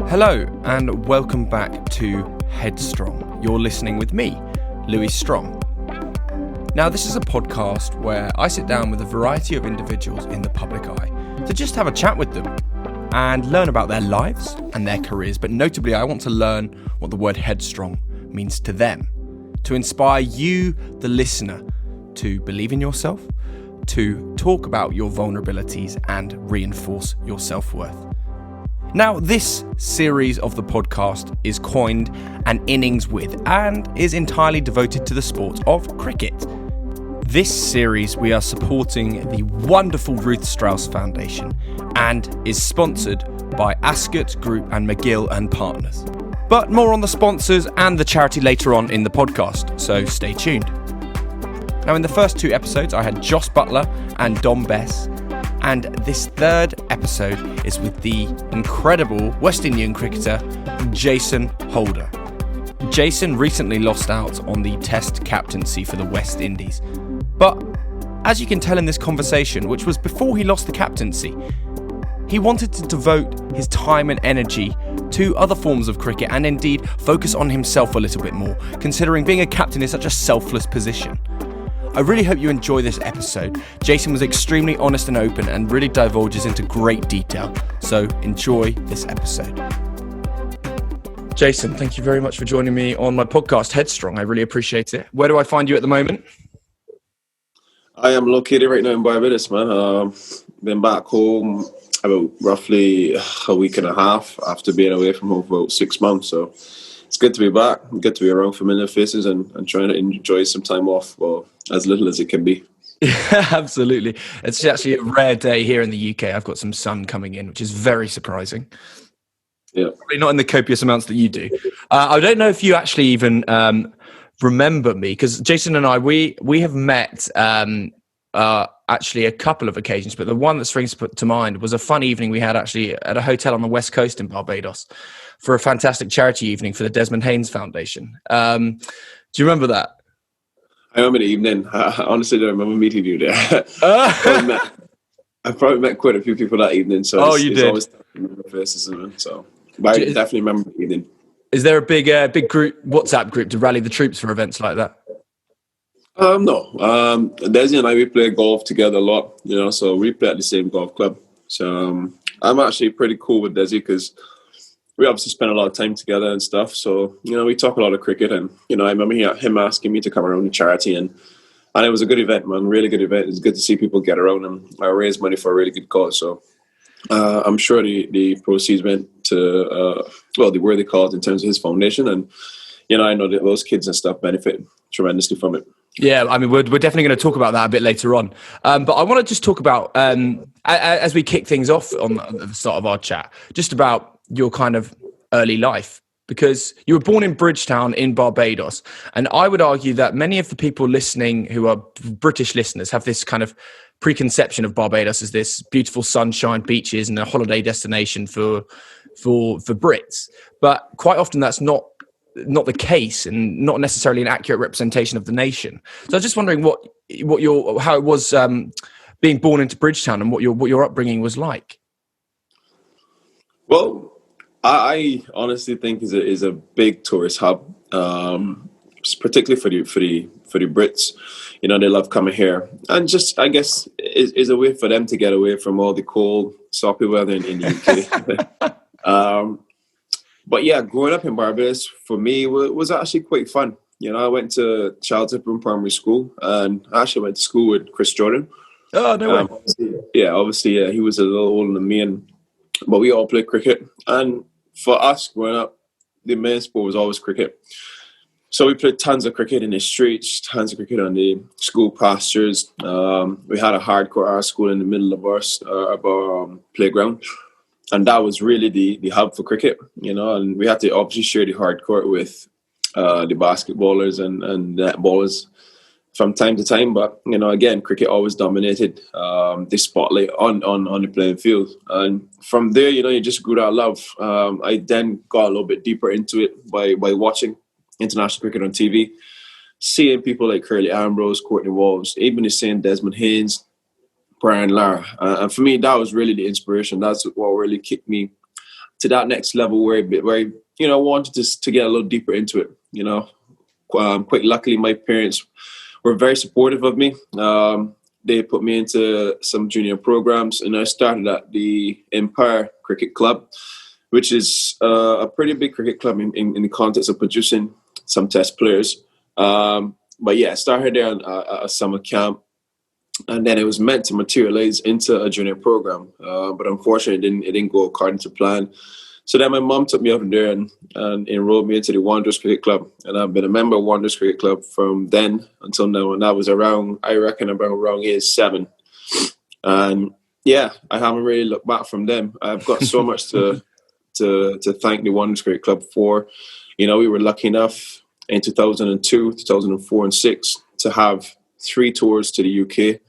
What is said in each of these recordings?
Hello and welcome back to Headstrong. You're listening with me, Louis Strong. Now, this is a podcast where I sit down with a variety of individuals in the public eye to just have a chat with them and learn about their lives and their careers. But notably, I want to learn what the word headstrong means to them, to inspire you, the listener, to believe in yourself, to talk about your vulnerabilities and reinforce your self-worth. Now, this series of the podcast is coined an Innings with and is entirely devoted to the sport of cricket. This series we are supporting the wonderful Ruth Strauss Foundation and is sponsored by Ascot Group and McGill and Partners. But more on the sponsors and the charity later on in the podcast, so stay tuned. Now, in the first two episodes, I had Joss Butler and Dom Bess, and this third episode is with the incredible West Indian cricketer, Jason Holder. Jason recently lost out on the Test captaincy for the West Indies. But as you can tell in this conversation, which was before he lost the captaincy, he wanted to devote his time and energy to other forms of cricket and indeed focus on himself a little bit more, considering being a captain is such a selfless position. I really hope you enjoy this episode. Jason was extremely honest and open and really divulges into great detail. So enjoy this episode. Jason, thank you very much for joining me on my podcast, Headstrong. I really appreciate it. Where do I find you at the moment? I am located right now in Barbados, man. Been back home about roughly a week and a half after being away from home for about 6 months. So it's good to be back, good to be around familiar faces and trying to enjoy some time off, well, as little as it can be. Yeah, absolutely. It's actually a rare day here in the UK. I've got some sun coming in, which is very surprising. Yeah, probably not in the copious amounts that you do. I don't know if you actually even remember me, because Jason and I, we have met actually a couple of occasions, but the one that springs to mind was a fun evening we had actually at a hotel on the West Coast in Barbados for a fantastic charity evening for the Desmond Haynes Foundation. Do you remember that? I remember the evening. I honestly don't remember meeting you there. I probably met quite a few people that evening. So it's always tough to remember faces, so. But I definitely remember the evening. Is there a big group, WhatsApp group to rally the troops for events like that? No. Desi and I, we play golf together a lot, so we play at the same golf club. So I'm actually pretty cool with Desi because we obviously spend a lot of time together and stuff. So, we talk a lot of cricket and, I remember him asking me to come around the charity and it was a good event, man, really good event. It's good to see people get around and I raised money for a really good cause. So I'm sure the proceeds went to, the worthy cause in terms of his foundation. And, I know that those kids and stuff benefit tremendously from it. Yeah, I mean, we're definitely going to talk about that a bit later on. But I want to just talk about, as we kick things off on the start of our chat, just about your kind of early life, because you were born in Bridgetown in Barbados. And I would argue that many of the people listening who are British listeners have this kind of preconception of Barbados as this beautiful sunshine, beaches and a holiday destination for Brits. But quite often that's not the case and not necessarily an accurate representation of the nation. So I was just wondering how it was being born into Bridgetown and what your upbringing was like. Well, I honestly think is a big tourist hub, particularly for the Brits. They love coming here, and just I guess is a way for them to get away from all the cold, soppy weather in the UK. But yeah, growing up in Barbados for me was actually quite fun. I went to Charlton Primary School, and I actually went to school with Chris Jordan. Oh, no way. Obviously, he was a little older than me, but we all played cricket. And for us growing up, the main sport was always cricket. So we played tons of cricket in the streets, tons of cricket on the school pastures. We had a hardcore art school in the middle of our playground. And that was really the hub for cricket, and we had to obviously share the hard court with the basketballers and netballers from time to time. But, again, cricket always dominated the spotlight on the playing field. And from there, you just grew that love. I then got a little bit deeper into it by watching international cricket on TV, seeing people like Curly Ambrose, Courtney Walsh, even the same Desmond Haynes, Brian Lara. And for me, that was really the inspiration. That's what really kicked me to that next level where I wanted to get a little deeper into it. Quite luckily, my parents were very supportive of me. They put me into some junior programs, and I started at the Empire Cricket Club, which is a pretty big cricket club in the context of producing some test players. But yeah, I started there on a summer camp, and then it was meant to materialize into a junior program. But unfortunately, it didn't go according to plan. So then my mom took me up there and enrolled me into the Wanderers Cricket Club. And I've been a member of Wanderers Cricket Club from then until now. And that was around age 7. And yeah, I haven't really looked back from them. I've got so much to thank the Wanderers Cricket Club for. We were lucky enough in 2002, 2004 and 2006 to have 3 tours to the UK.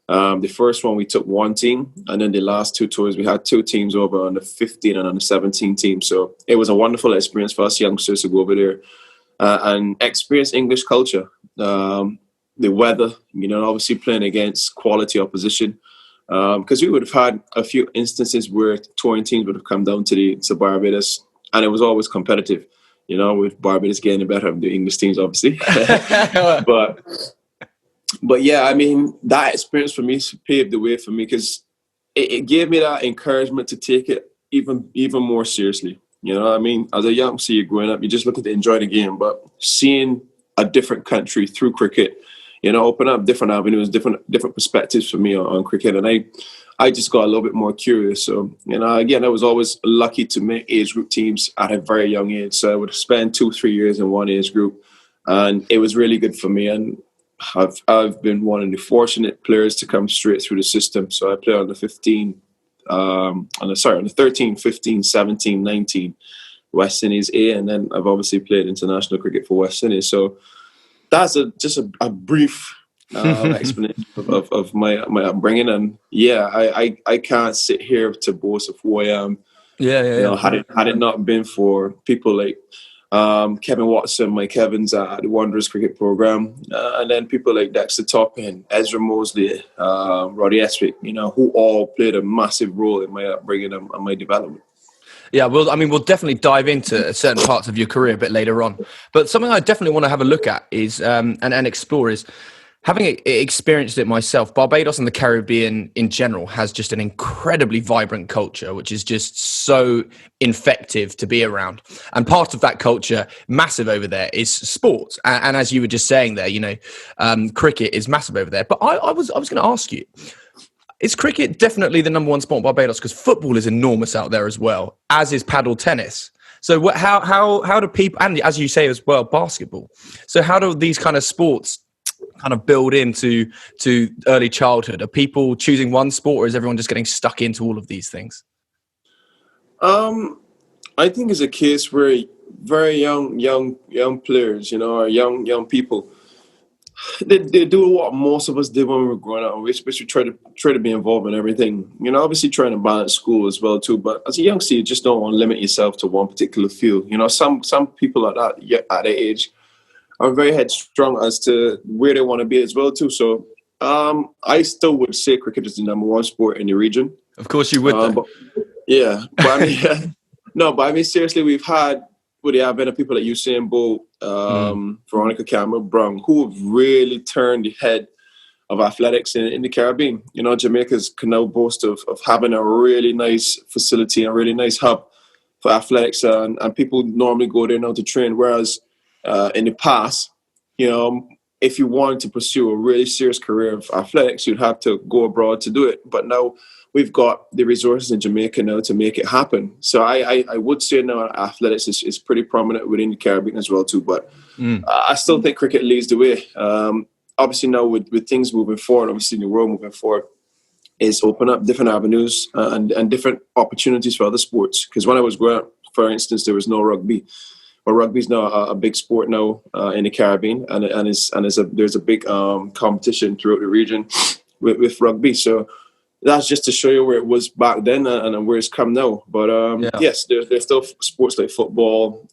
The first one we took 1 team, and then the last 2 tours we had 2 teams over on the 15 and on the 17 team. So it was a wonderful experience for us youngsters to go over there and experience English culture, the weather, obviously playing against quality opposition. Because we would have had a few instances where touring teams would have come down to Barbados, and it was always competitive, with Barbados getting the better of the English teams, obviously. But yeah, I mean, that experience for me paved the way for me, because it gave me that encouragement to take it even more seriously. I mean, as a youngster, you're growing up, you're just looking to enjoy the game, but seeing a different country through cricket, open up different avenues, different perspectives for me on cricket. And I just got a little bit more curious. So, again, I was always lucky to make age group teams at a very young age. So I would spend 2-3 years in one age group, and it was really good for me. And I've been one of the fortunate players to come straight through the system. So I played on the 13, 15, 17, 19 West Indies A, and then I've obviously played international cricket for West Indies. So that's just a brief explanation of my upbringing. And yeah, I can't sit here to boast of who I am. Yeah. Had it not been for people like Kevin Watson, Mike Evans at the Wanderers cricket program, and then people like Dexter Toppin, Ezra Mosley, Roddy Eswick, who all played a massive role in my upbringing and my development. Yeah, we'll definitely dive into certain parts of your career a bit later on. But something I definitely want to have a look at is and explore is, having experienced it myself, Barbados and the Caribbean in general has just an incredibly vibrant culture, which is just so infective to be around. And part of that culture, massive over there, is sports. And as you were just saying there, cricket is massive over there. But I was going to ask you, is cricket definitely the number one sport in Barbados? Because football is enormous out there as well, as is paddle tennis. So how do people, and as you say as well, basketball. So how do these kind of sports kind of build into early childhood? Are people choosing one sport, or is everyone just getting stuck into all of these things? I think it's a case where very young players, or young people, they do what most of us did when we were growing up. We especially try to be involved in everything. Obviously trying to balance school as well too. But as a youngster, you just don't want to limit yourself to one particular field. Some people at that age are very headstrong as to where they want to be as well too. So I still would say cricket is the number one sport in the region. Of course you would. But I mean, seriously, we've had with the advent of people like Usain Bolt, Veronica Campbell-Brown, who have really turned the head of athletics in the Caribbean. Jamaica's can now boast of having a really nice facility, a really nice hub for athletics, and people normally go there now to train, whereas in the past, if you wanted to pursue a really serious career of athletics, you'd have to go abroad to do it. But now we've got the resources in Jamaica now to make it happen. So I would say now athletics is pretty prominent within the Caribbean as well too. But I still think cricket leads the way. Obviously now with things moving forward, obviously the world moving forward, is open up different avenues and different opportunities for other sports. Because when I was growing up, for instance, there was no rugby. But rugby is now a big sport now in the Caribbean, and there's a big competition throughout the region with rugby. So that's just to show you where it was back then and where it's come now. But yes, there's still sports like football,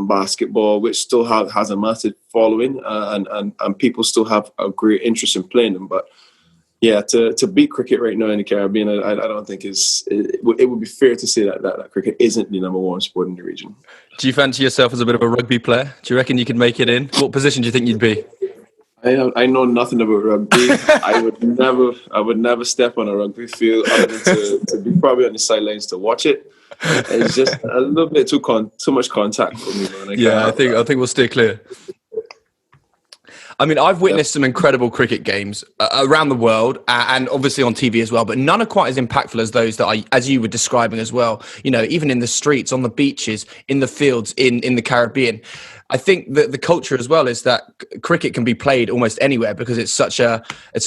basketball, which still has a massive following, and people still have a great interest in playing them. But yeah, to beat cricket right now in the Caribbean, I don't think it would be fair to say that cricket isn't the number one sport in the region. Do you fancy yourself as a bit of a rugby player? Do you reckon you could make it in? What position do you think you'd be? I know nothing about rugby. I would never step on a rugby field other than to be probably on the sidelines to watch it. It's just a little bit too much contact for me, man. I think we'll steer clear. I mean, I've witnessed some incredible cricket games around the world and obviously on TV as well, but none are quite as impactful as those that as you were describing as well, you know, even in the streets, on the beaches, in the fields, in the Caribbean. I think that the culture as well is that cricket can be played almost anywhere because it's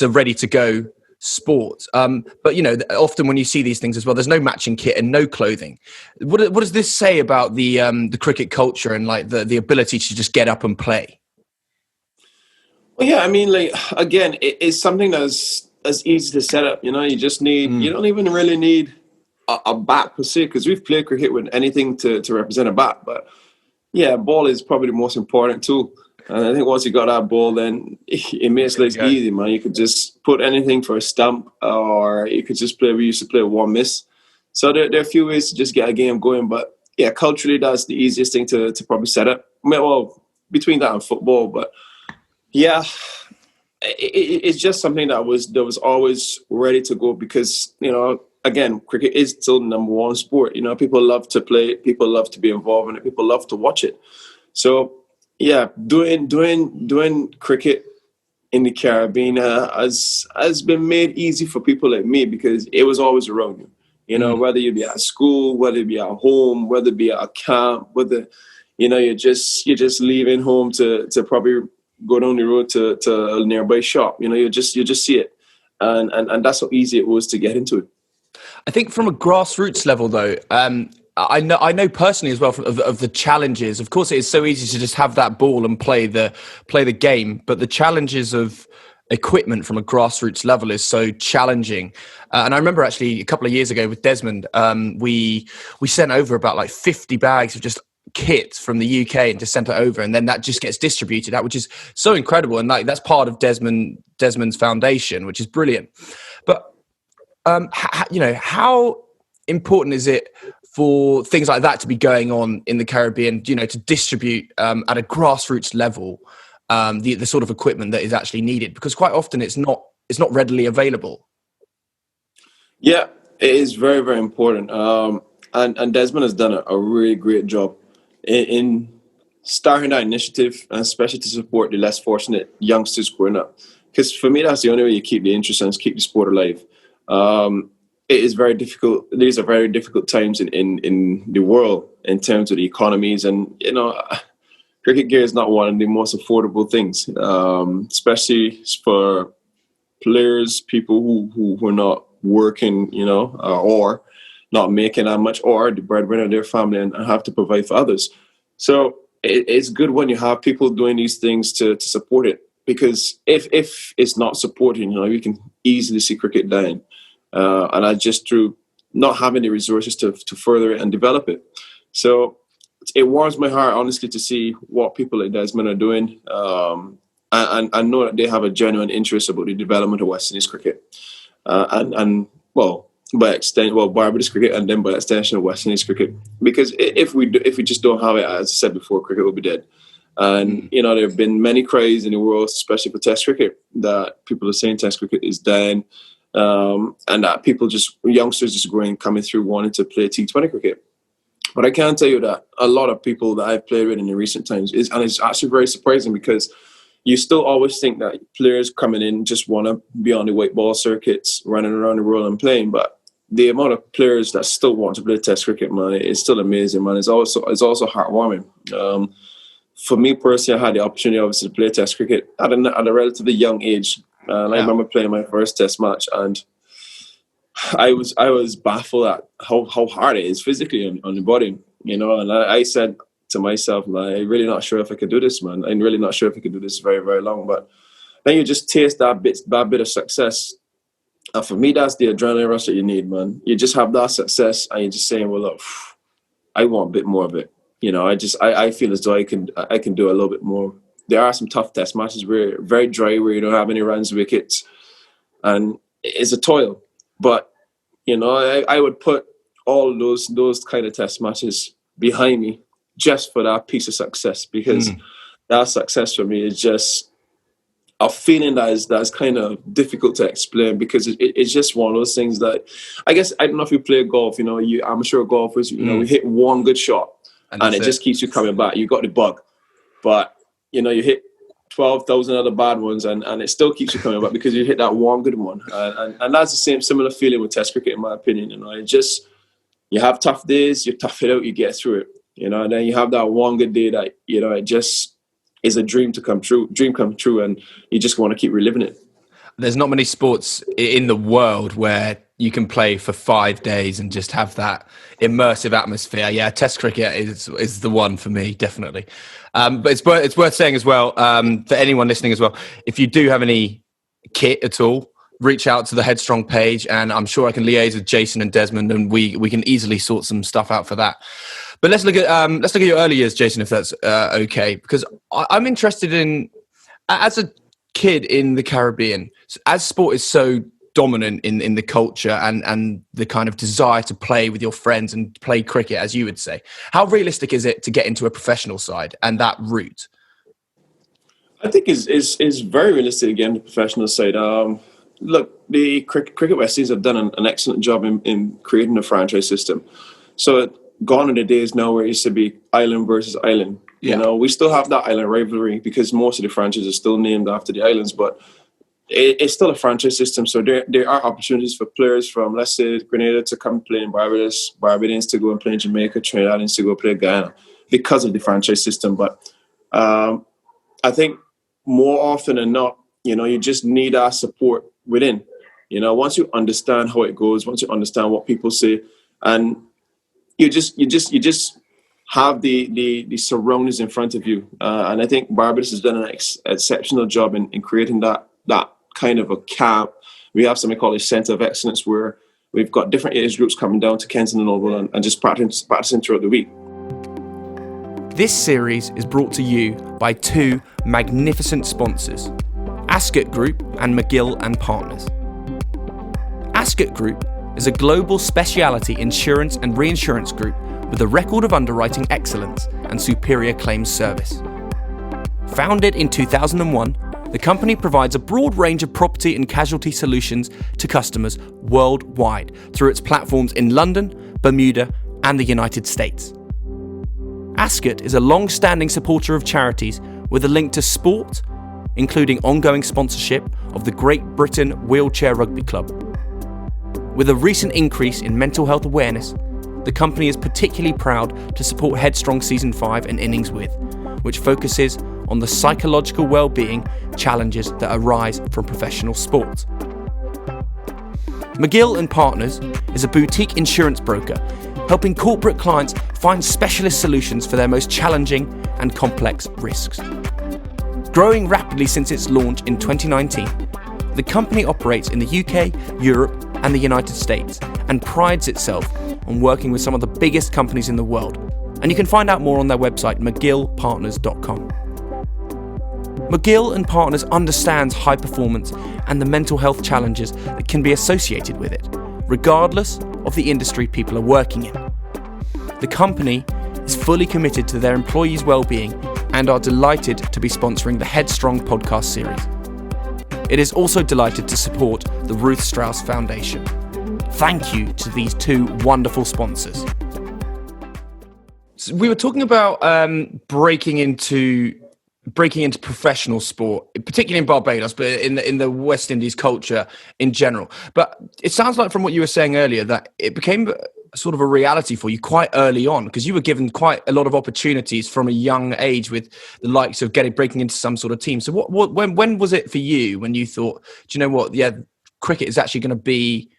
a ready to go sport. But, you know, often when you see these things as well, there's no matching kit and no clothing. What does this say about the cricket culture and like the ability to just get up and play? Well, yeah, I mean, like, again, it's something that's easy to set up. You know, you just need, you don't even really need a bat per se, because we've played cricket with anything to represent a bat. But yeah, ball is probably the most important tool. And I think once you got that ball, then it makes life easy, man. You could just put anything for a stump, or you could just play. We used to play one miss. So there are a few ways to just get a game going. But yeah, culturally, that's the easiest thing to probably set up. Well, between that and football, but yeah, it's just something that was always ready to go because, you know, again, cricket is still the number one sport. You know, people love to play it, people love to be involved in it, people love to watch it. So yeah, doing cricket in the Caribbean has been made easy for people like me because it was always around you. You know, whether you be at school, whether you be at home, whether it be at a camp, whether, you know, you're just leaving home to probably go down the road to a nearby shop. You know, you just see it, and that's how easy it was to get into it. I think from a grassroots level, though, I know personally as well of the challenges. Of course, it is so easy to just have that ball and play the game, but the challenges of equipment from a grassroots level is so challenging. And I remember actually a couple of years ago with Desmond, we sent over about like 50 bags of just kit from the UK and just sent it over, and then that just gets distributed out, which is so incredible. And like that's part of Desmond's foundation, which is brilliant. But you know, how important is it for things like that to be going on in the Caribbean? You know, to distribute at a grassroots level the sort of equipment that is actually needed, because quite often it's not readily available. Yeah, it is very, very important. And Desmond has done a really great job in starting that initiative, and especially to support the less fortunate youngsters growing up. Because for me, that's the only way you keep the interest and keep the sport alive. It is very difficult. These are very difficult times in the world in terms of the economies, and you know, cricket gear is not one of the most affordable things, especially for players, people who are not working, you know, or not making that much, or the breadwinner of their family and have to provide for others. So it's good when you have people doing these things to support it, because if it's not supporting, you know, you can easily see cricket dying. And I just through not having the resources to further it and develop it. So it warms my heart, honestly, to see what people like Desmond are doing. And I know that they have a genuine interest about the development of West Indies cricket. And by extent, Barbados cricket, and then by extension of West Indies cricket. Because if we just don't have it, as I said before, cricket will be dead. And you know, there have been many cries in the world, especially for Test cricket, that people are saying Test cricket is dying, and that youngsters just coming through wanting to play T20 cricket. But I can tell you that a lot of people that I've played with in the recent times and it's actually very surprising, because you still always think that players coming in just want to be on the white ball circuits, running around the world and playing, but the amount of players that still want to play Test cricket, man, it's still amazing, man. It's also heartwarming. For me personally, I had the opportunity, obviously, to play Test cricket at a relatively young age. And I remember playing my first Test match, and I was baffled at how hard it is physically on the body, you know. And I said to myself, like, I'm really not sure if I could do this, man. I'm really not sure if I could do this very, very long. But then you just taste that bit of success. And for me, that's the adrenaline rush that you need, man. You just have that success, and you're just saying, well, look, I want a bit more of it. You know, I feel as though I can do a little bit more. There are some tough Test matches where very dry, where you don't have any runs, wickets. and it's a toil. But I would put all those kind of test matches behind me just for that piece of success, because that success for me is just a feeling that's kind of difficult to explain, because it's just one of those things that, I guess, I don't know if you play golf, I'm sure golfers, we hit one good shot and it just keeps you coming back. You got the bug. But, you hit 12,000 other bad ones and it still keeps you coming back because you hit that one good one. And that's the similar feeling with Test cricket, in my opinion. It just, you have tough days, you tough it out, you get through it, and then you have that one good day that, it just is a dream come true, and you just want to keep reliving it. There's not many sports in the world where you can play for 5 days and just have that immersive atmosphere. Yeah, Test cricket is the one for me, definitely. But it's worth saying as well, for anyone listening as well, if you do have any kit at all, reach out to the Headstrong page, and I'm sure I can liaise with Jason and Desmond, and we can easily sort some stuff out for that. But let's look at your early years, Jason, if that's okay, because I'm interested in, as a kid in the Caribbean, as sport is so dominant in the culture and the kind of desire to play with your friends and play cricket, as you would say, how realistic is it to get into a professional side and that route? I think is very realistic to get into the professional side. Look, the Cricket West Indies have done an excellent job in creating a franchise system. So gone are the days now where it used to be island versus island. Yeah. We still have that island rivalry because most of the franchises are still named after the islands, but it's still a franchise system. So there are opportunities for players from, let's say, Grenada to come play in Barbados, Barbadians to go and play in Jamaica, Trinidadians to go play Guyana because of the franchise system. But I think more often than not, you just need our support within. Once you understand how it goes, once you understand what people say, and you just have the surroundings in front of you. And I think Barbados has done an exceptional job in creating that kind of a camp. We have something called a Centre of Excellence, where we've got different age groups coming down to Kensington and Oval and just practicing throughout the week. This series is brought to you by two magnificent sponsors, Ascot Group and McGill and Partners. Ascot Group is a global specialty insurance and reinsurance group with a record of underwriting excellence and superior claims service. Founded in 2001, the company provides a broad range of property and casualty solutions to customers worldwide through its platforms in London, Bermuda, and the United States. Ascot is a long-standing supporter of charities with a link to sport, including ongoing sponsorship of the Great Britain Wheelchair Rugby Club. With a recent increase in mental health awareness, the company is particularly proud to support Headstrong Season 5 and Innings With, which focuses on the psychological well-being challenges that arise from professional sport. McGill and Partners is a boutique insurance broker helping corporate clients find specialist solutions for their most challenging and complex risks. Growing rapidly since its launch in 2019, the company operates in the UK, Europe, and the United States and prides itself on working with some of the biggest companies in the world. And you can find out more on their website, mcgillpartners.com. McGill and Partners understands high performance and the mental health challenges that can be associated with it, regardless of the industry people are working in. The company is fully committed to their employees' well-being and are delighted to be sponsoring the Headstrong podcast series. It is also delighted to support the Ruth Strauss Foundation. Thank you to these two wonderful sponsors. So we were talking about breaking into professional sport, particularly in Barbados, but in the West Indies culture in general. But it sounds like from what you were saying earlier that it became sort of a reality for you quite early on, because you were given quite a lot of opportunities from a young age with the likes of breaking into some sort of team. So when was it for you when you thought, do you know what? Yeah, cricket is actually going to be,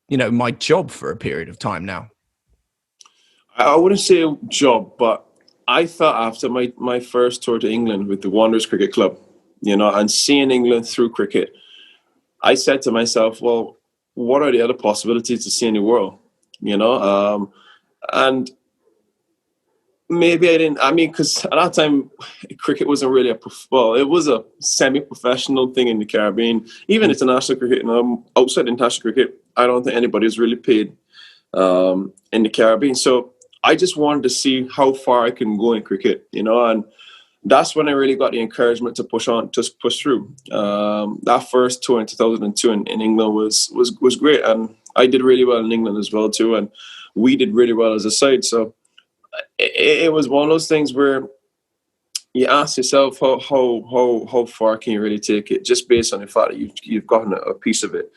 my job for a period of time now? I wouldn't say a job, but I thought after my first tour to England with the Wanderers Cricket Club, and seeing England through cricket, I said to myself, well, what are the other possibilities to see in the world? And Maybe I didn't. I mean, because at that time, cricket wasn't really it was a semi-professional thing in the Caribbean. Even international cricket, outside international cricket, I don't think anybody was really paid in the Caribbean. So I just wanted to see how far I can go in cricket, and that's when I really got the encouragement to push on, to push through. That first tour in 2002 in England was great, and I did really well in England as well too, and we did really well as a side. So it was one of those things where you ask yourself how far can you really take it, just based on the fact that you've gotten a piece of it.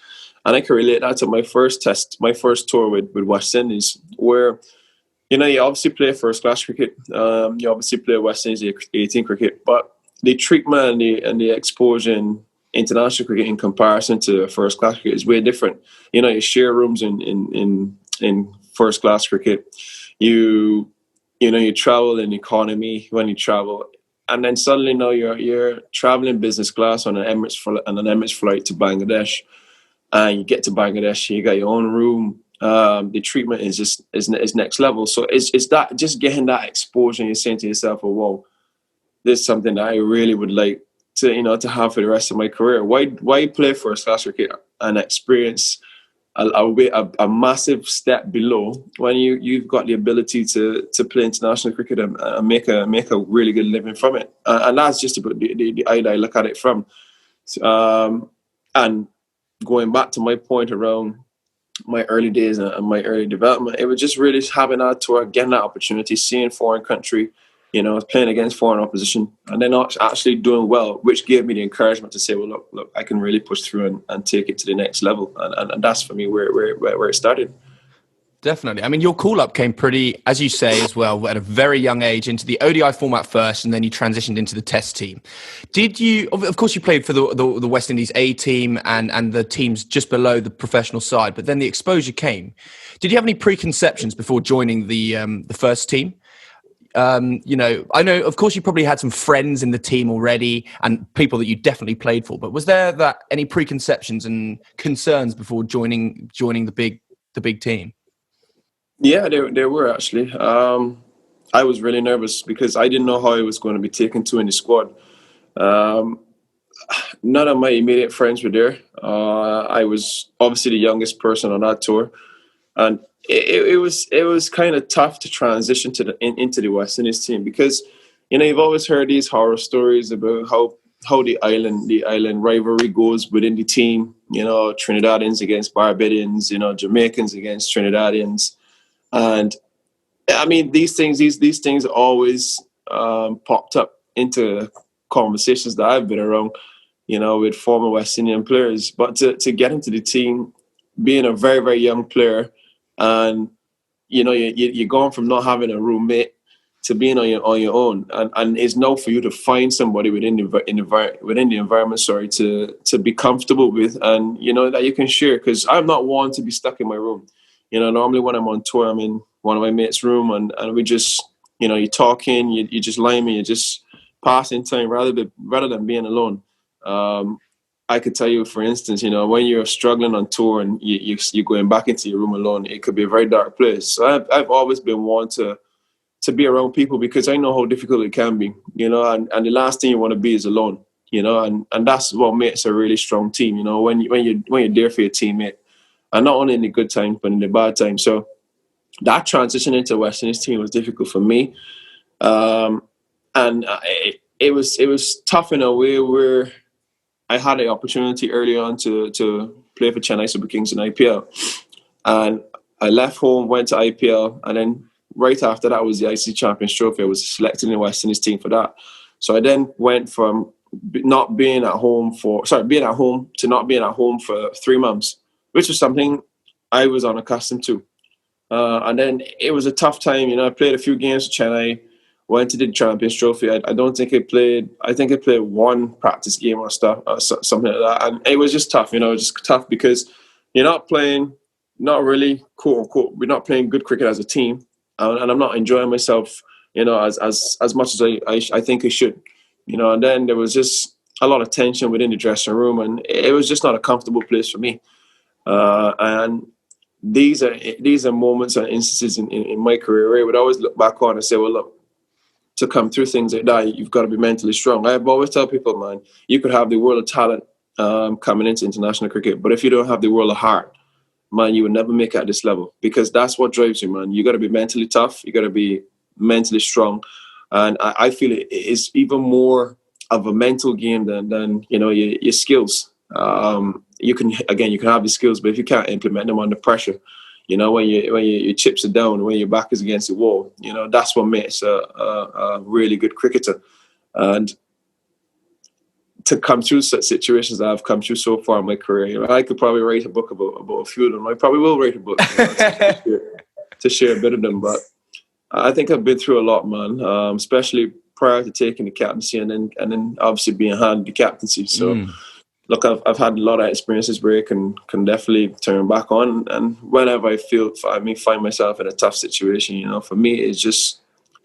And I can relate that to my first tour with West Indies, where you obviously play first class cricket, you obviously play West Indies 18 cricket, but the treatment and the exposure in international cricket in comparison to first class cricket is way different. You share rooms in first class cricket. You travel in economy when you travel, and then suddenly now you're traveling business class on an Emirates flight to Bangladesh, and you get to Bangladesh, you got your own room. The treatment is next level. So it's that, just getting that exposure, and you're saying to yourself, "Oh, wow, this is something that I really would like to have for the rest of my career." Why play first class cricket and experience a massive step below when you've got the ability to play international cricket and make a really good living from it. And that's just about the eye that I look at it from. And going back to my point around my early days and my early development, it was just really having that tour, getting that opportunity, seeing foreign country, playing against foreign opposition, and then actually doing well, which gave me the encouragement to say, well, look, I can really push through and take it to the next level. And that's for me where it started. Definitely. I mean, your call-up came pretty, as you say as well, at a very young age into the ODI format first, and then you transitioned into the Test team. Did you, of course, you played for the West Indies A team and the teams just below the professional side, but then the exposure came. Did you have any preconceptions before joining the first team? I know, of course, you probably had some friends in the team already and people that you definitely played for, but was there any preconceptions and concerns before joining the big team? Yeah, there were actually. I was really nervous because I didn't know how I was going to be taken to in the squad. None of my immediate friends were there. I was obviously the youngest person on that tour, and it was kind of tough to transition into the West Indies team because you've always heard these horror stories about how the island rivalry goes within the team. Trinidadians against Barbadians, Jamaicans against Trinidadians. And I mean, these things always popped up into conversations that I've been around, with former West Indian players. But to get into the team, being a very, very young player, and you're going from not having a roommate to being on your own, and it's now for you to find somebody within the environment, to be comfortable with, and that you can share. Because I'm not one to be stuck in my room. Normally when I'm on tour, I'm in one of my mates' room, and we just, you're talking, you just liming, you're just passing time rather than being alone. I could tell you, for instance, when you're struggling on tour and you're going back into your room alone, it could be a very dark place. So I've always been one to be around people because I know how difficult it can be, and the last thing you want to be is alone, and that's what makes a really strong team, when you're there for your teammate, and not only in the good times, but in the bad times. So that transition into West Indies team was difficult for me. And it was tough in a way where I had the opportunity early on to play for Chennai Super Kings in IPL. And I left home, went to IPL, and then right after that was the ICC Champions Trophy. I was selected in the West Indies team for that. So I then went from being at home to not being at home for 3 months, which was something I was unaccustomed to. And then it was a tough time. I played a few games for Chennai, went to the Champions Trophy. I don't think I played. I think I played one practice game or stuff, something like that. And it was just tough. Just tough because you're not playing, not really, quote unquote, we're not playing good cricket as a team, and I'm not enjoying myself, as much as I think I should. And then there was just a lot of tension within the dressing room, and it was just not a comfortable place for me. And these are moments and instances in my career where I would always look back on and say, well, look, to come through things like that, you've got to be mentally strong. I've always tell people, man, you could have the world of talent coming into international cricket, but if you don't have the world of heart, man, you will never make it at this level, because that's what drives you, man. You got to be mentally tough. You got to be mentally strong. And I feel it is even more of a mental game than your skills. You can have the skills, but if you can't implement them under pressure, when your chips are down, when your back is against the wall, that's what makes a really good cricketer. And to come through such situations that I've come through so far in my career, I could probably write a book about a few of them. I probably will write a book to share a bit of them. But I think I've been through a lot, man, especially prior to taking the captaincy and then obviously being handed the captaincy. So, look, I've had a lot of experiences where I can definitely turn back on. And whenever I find myself in a tough situation, for me, it's just,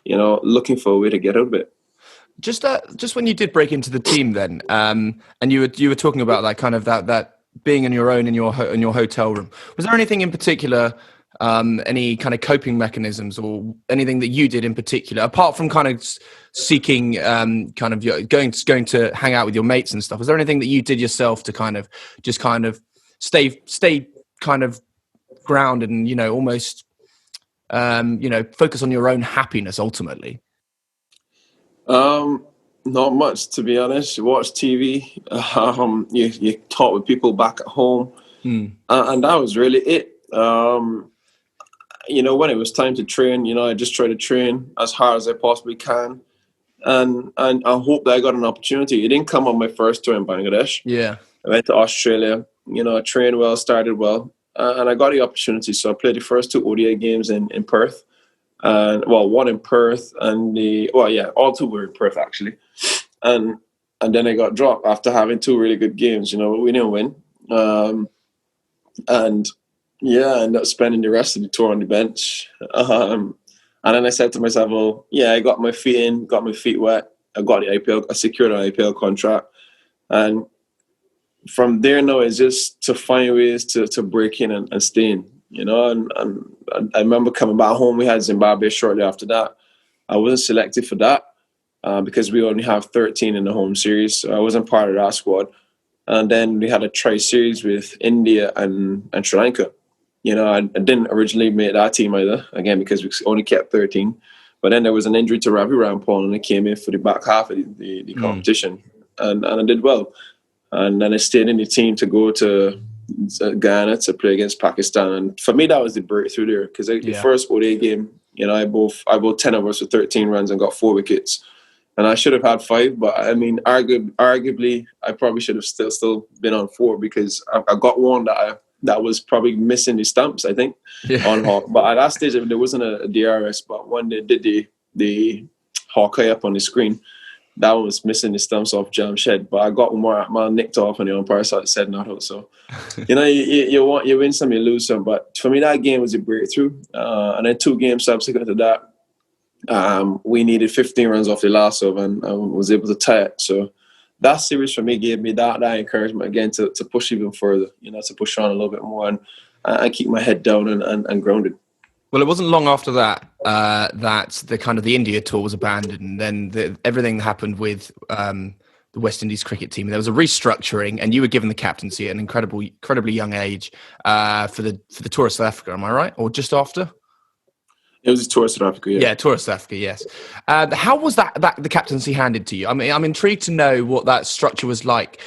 looking for a way to get out of it. Just when you did break into the team, then, and you were talking about like kind of that being on your own in your hotel room. Was there anything in particular, any kind of coping mechanisms or anything that you did in particular, apart from kind of seeking, kind of going to hang out with your mates and stuff? Was there anything that you did yourself to kind of just kind of stay kind of grounded and almost focus on your own happiness ultimately? Not much, to be honest. You watch TV, you talk with people back at home, and that was really it. When it was time to train, I just try to train as hard as I possibly can, and I hope that I got an opportunity. It didn't come on my first tour in Bangladesh. Yeah, I went to Australia. I trained well, started well, and I got the opportunity. So I played the first 2 ODI games in Perth. And one in Perth and all 2 were in Perth actually, and then I got dropped after having 2 really good games. We didn't win, I ended up spending the rest of the tour on the bench. And then I said to myself, well, yeah, I got my feet in, got my feet wet. I got the IPL, I secured an IPL contract, and from there now it's just to find ways to break in and stay in. And I remember coming back home. We had Zimbabwe shortly after that. I wasn't selected for that because we only have 13 in the home series. So I wasn't part of that squad. And then we had a tri-series with India and Sri Lanka. I didn't originally make that team either, again, because we only kept 13. But then there was an injury to Ravi Rampal, and I came in for the back half of the competition. And I did well. And then I stayed in the team to go to Ghana to play against Pakistan, and for me that was the breakthrough there, because the first ODI game, I bowled 10 overs for 13 runs and got 4 wickets, and I should have had 5, but I mean arguably I probably should have still been on 4, because I got one that was probably missing the stumps, I think, on Hawk. But at that stage there wasn't a DRS, but when they did the Hawkeye up on the screen, that one was missing the stumps off Jamshed, but I got one more nicked off on the umpire side, said not out. So, you win some, you lose some. But for me, that game was a breakthrough. And then 2 games subsequent to that, we needed 15 runs off the last over, and I was able to tie it. So that series for me gave me that encouragement again to push even further, to push on a little bit more and keep my head down and grounded. Well, it wasn't long after that that the kind of the India tour was abandoned, and then everything happened with the West Indies cricket team. There was a restructuring, and you were given the captaincy at an incredibly young age for the tour of South Africa. Am I right? Or just after? It was a tour of South Africa, yeah. Yeah, tour of South Africa, yes. How was that the captaincy handed to you? I mean, I'm intrigued to know what that structure was like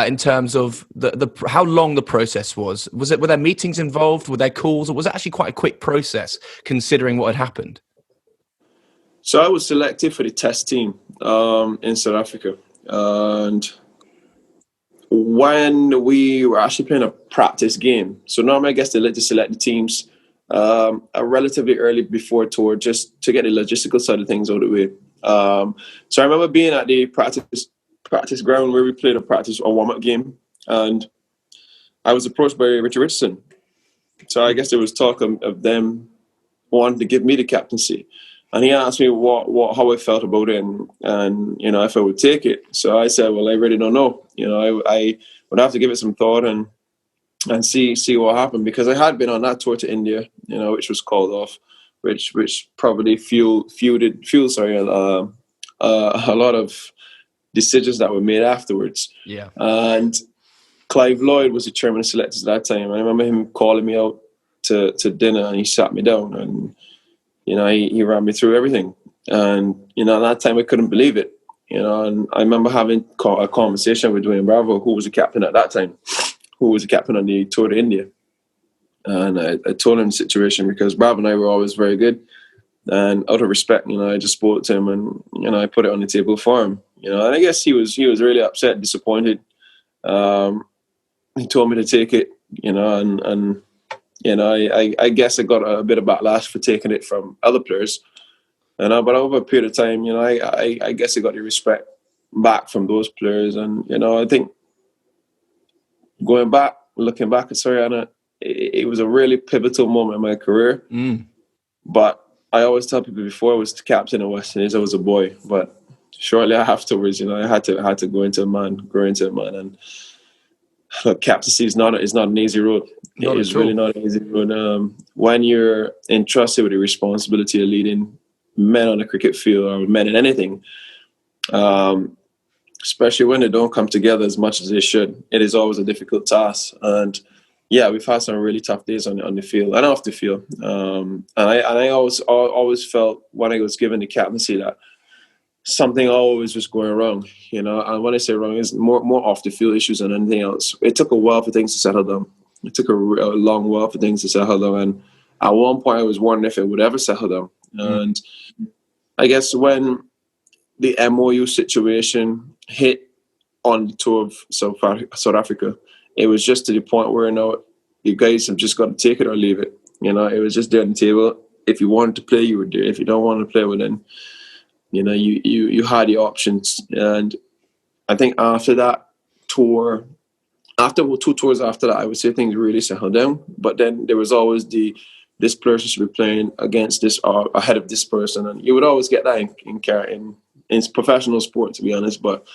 in terms of the how long the process was. Were there meetings involved? Were there calls? Or was it actually quite a quick process considering what had happened? So I was selected for the test team in South Africa. And when we were actually playing a practice game, so normally I guess they like to select the teams relatively early before tour, just to get the logistical side of things out of the way. So I remember being at the practice ground where we played a warm-up game, and I was approached by Richard Richardson. So I guess there was talk of them wanting to give me the captaincy, and he asked me how I felt about it, and if I would take it. So I said, well, I really don't know. I would have to give it some thought and see what happened, because I had been on that tour to India, which was called off which probably fueled a lot of decisions that were made afterwards. Yeah. And Clive Lloyd was the chairman of selectors at that time. I remember him calling me out to dinner, and he sat me down, and he ran me through everything. And at that time I couldn't believe it. And I remember having a conversation with Dwayne Bravo, who was the captain at that time, who was the captain on the Tour de India. And I told him the situation, because Bravo and I were always very good. And out of respect, I just spoke to him, and I put it on the table for him. And I guess he was really upset, disappointed. He told me to take it, and I guess I got a bit of backlash for taking it from other players. But over a period of time, I guess I got the respect back from those players. And, I think looking back at Soriano, it was a really pivotal moment in my career. But I always tell people, before I was the captain of West Indies, I was a boy. But shortly afterwards, I had to grow into a man. And look, captaincy is not an easy road. It is really not an easy road. When you're entrusted with the responsibility of leading men on the cricket field, or men in anything, especially when they don't come together as much as they should, it is always a difficult task. And yeah, we've had some really tough days on the field and off the field. And I always felt, when I was given the captaincy, that something always was going wrong, And when I say wrong, it's more off the field issues than anything else. It took a while for things to settle down. It took a long while for things to settle down. And at one point, I was wondering if it would ever settle down. And I guess when the MOU situation hit on the tour of South Africa, it was just to the point where, you guys have just got to take it or leave it. It was just there on the table. If you wanted to play, you were there. If you don't want to play, well, then, you had the options. And I think after that tour, after 2 tours after that, I would say things really settled down. But then there was always this person should be playing against this or ahead of this person. And you would always get that in professional sport, to be honest. But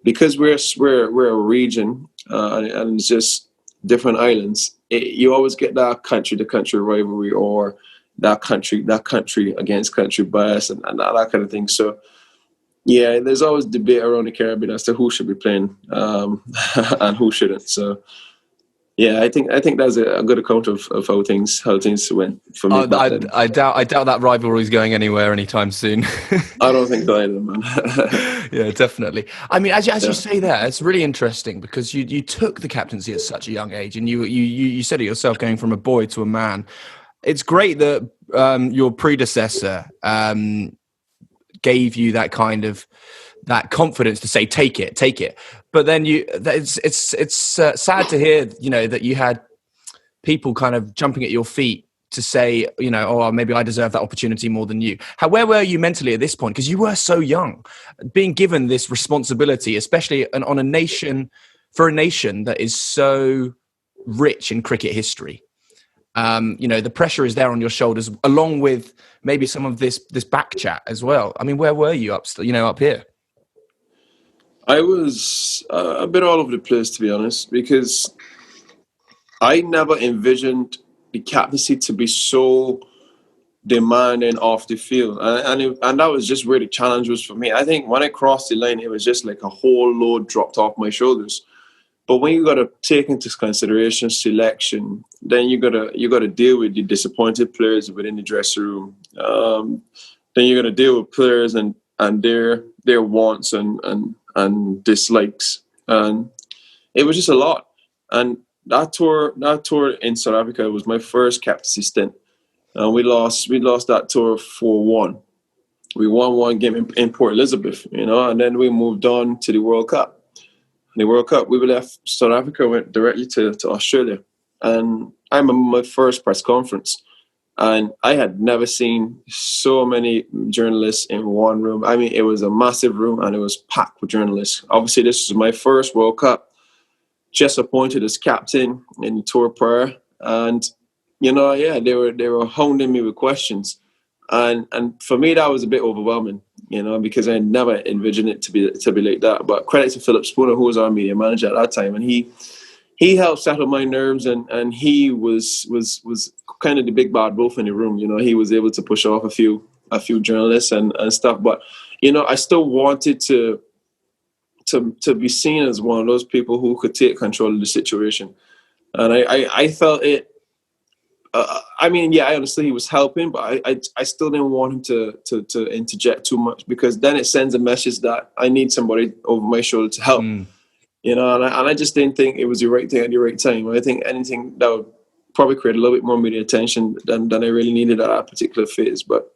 because we're a region and it's just different islands, you always get that country to country rivalry, or that country against country bias and that kind of thing. So yeah, there's always debate around the Caribbean as to who should be playing and who shouldn't. So yeah, I think that's a good account of how things went for me. I doubt that rivalry is going anywhere anytime soon. I don't think so either, man. Yeah, definitely. I mean, as you say that, it's really interesting, because you took the captaincy at such a young age, and you said it yourself, going from a boy to a man. It's great that your predecessor gave you that kind of that confidence to say, take it. But then it's sad to hear, that you had people kind of jumping at your feet to say, oh, maybe I deserve that opportunity more than you. Where were you mentally at this point? Because you were so young, being given this responsibility, especially for a nation that is so rich in cricket history. The pressure is there on your shoulders, along with maybe some of this back chat as well. I mean, where were you up here? I was a bit all over the place, to be honest, because I never envisioned the captaincy to be so demanding off the field. And that was just where the challenge was for me. I think when I crossed the line, it was just like a whole load dropped off my shoulders. But when you got to take into consideration selection, then you got to deal with the disappointed players within the dressing room. Then you got to deal with players and their wants and dislikes, and it was just a lot. And that tour in South Africa was my first captaincy stint, and we lost that tour 4-1. We won one game in Port Elizabeth, and then we moved on to the World Cup. The World Cup, we left South Africa, went directly to Australia. And I remember my first press conference, and I had never seen so many journalists in one room. I mean, it was a massive room, and it was packed with journalists. Obviously, this was my first World Cup, just appointed as captain in the tour prior. And, they were hounding me with questions. And for me, that was a bit overwhelming, because I never envisioned it to be like that. But credit to Philip Spooner, who was our media manager at that time, and he he helped settle my nerves, and he was kind of the big bad wolf in the room. You know, he was able to push off a few journalists and stuff. But you know, I still wanted to be seen as one of those people who could take control of the situation, and I felt it. I mean, yeah, I understood he was helping, but I still didn't want him to interject too much, because then it sends a message that I need somebody over my shoulder to help. You know, and I just didn't think it was the right thing at the right time. I think anything that would probably create a little bit more media attention than I really needed at that particular phase. But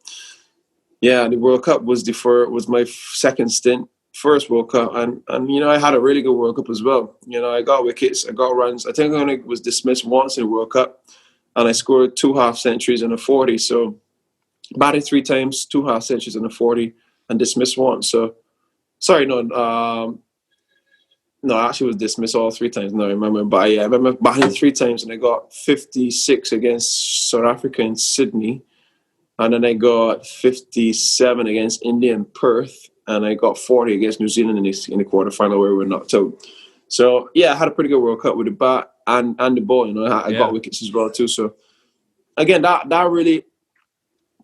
yeah, the World Cup was my second stint, first World Cup, and you know, I had a really good World Cup as well. You know, I got wickets, I got runs. I think I only was dismissed once in the World Cup, and I scored 2 half centuries and a 40. So batted 3 times, 2 half centuries and a 40, and dismissed once. So sorry, no, I actually was dismissed all 3 times. No, I remember. But yeah, I remember batting 3 times, and I got 56 against South Africa in Sydney. And then I got 57 against India in Perth. And I got 40 against New Zealand in the quarterfinal, where we were knocked out. So, yeah, I had a pretty good World Cup with the bat and the ball. You know, I got wickets as well, too. So, again, that really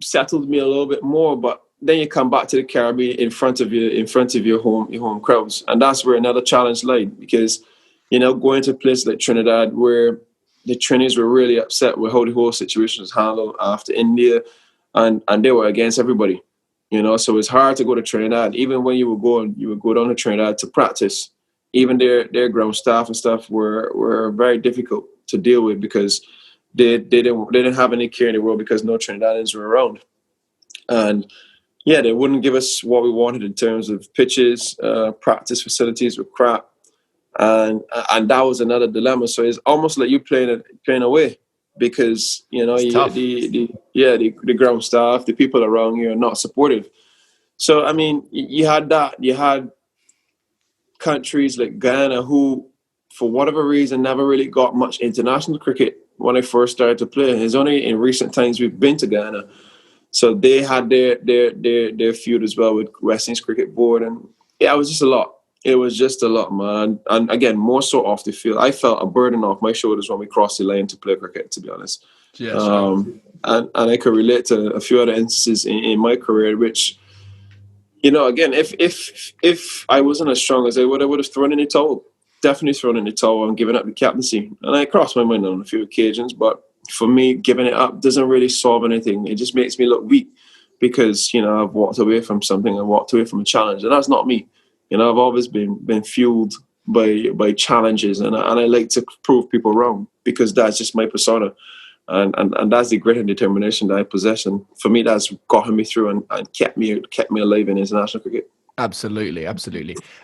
settled me a little bit more. But then you come back to the Caribbean in front of your home crowds, and that's where another challenge lay, because you know, going to places like Trinidad, where the Trinis were really upset with how the whole situation was handled after India, and they were against everybody, you know. So it's hard to go to Trinidad. Even when you would go down to Trinidad to practice, even their ground staff and stuff were very difficult to deal with, because they didn't have any care in the world, because no Trinidadians were around. And yeah, they wouldn't give us what we wanted in terms of pitches, practice facilities were crap, and that was another dilemma. So it's almost like you playing away, because you know the ground staff, the people around you are not supportive. So I mean, you had that. You had countries like Ghana who, for whatever reason, never really got much international cricket when I first started to play. It's only in recent times we've been to Ghana. So they had their feud as well with West Indies Cricket Board, and yeah, it was just a lot. It was just a lot, man. And again, more so off the field. I felt a burden off my shoulders when we crossed the line to play cricket, to be honest. Yeah, sure. And I could relate to a few other instances in my career, which, you know, again, if I wasn't as strong as I would have thrown in the towel. Definitely thrown in the towel and given up the captaincy. And I crossed my mind on a few occasions, but for me, giving it up doesn't really solve anything. It just makes me look weak, because, you know, I've walked away from something. I walked away from a challenge, and that's not me. You know, I've always been fueled by challenges, and I like to prove people wrong, because that's just my persona, and that's the grit and determination that I possess. And for me, that's gotten me through and kept me alive in international cricket. Absolutely.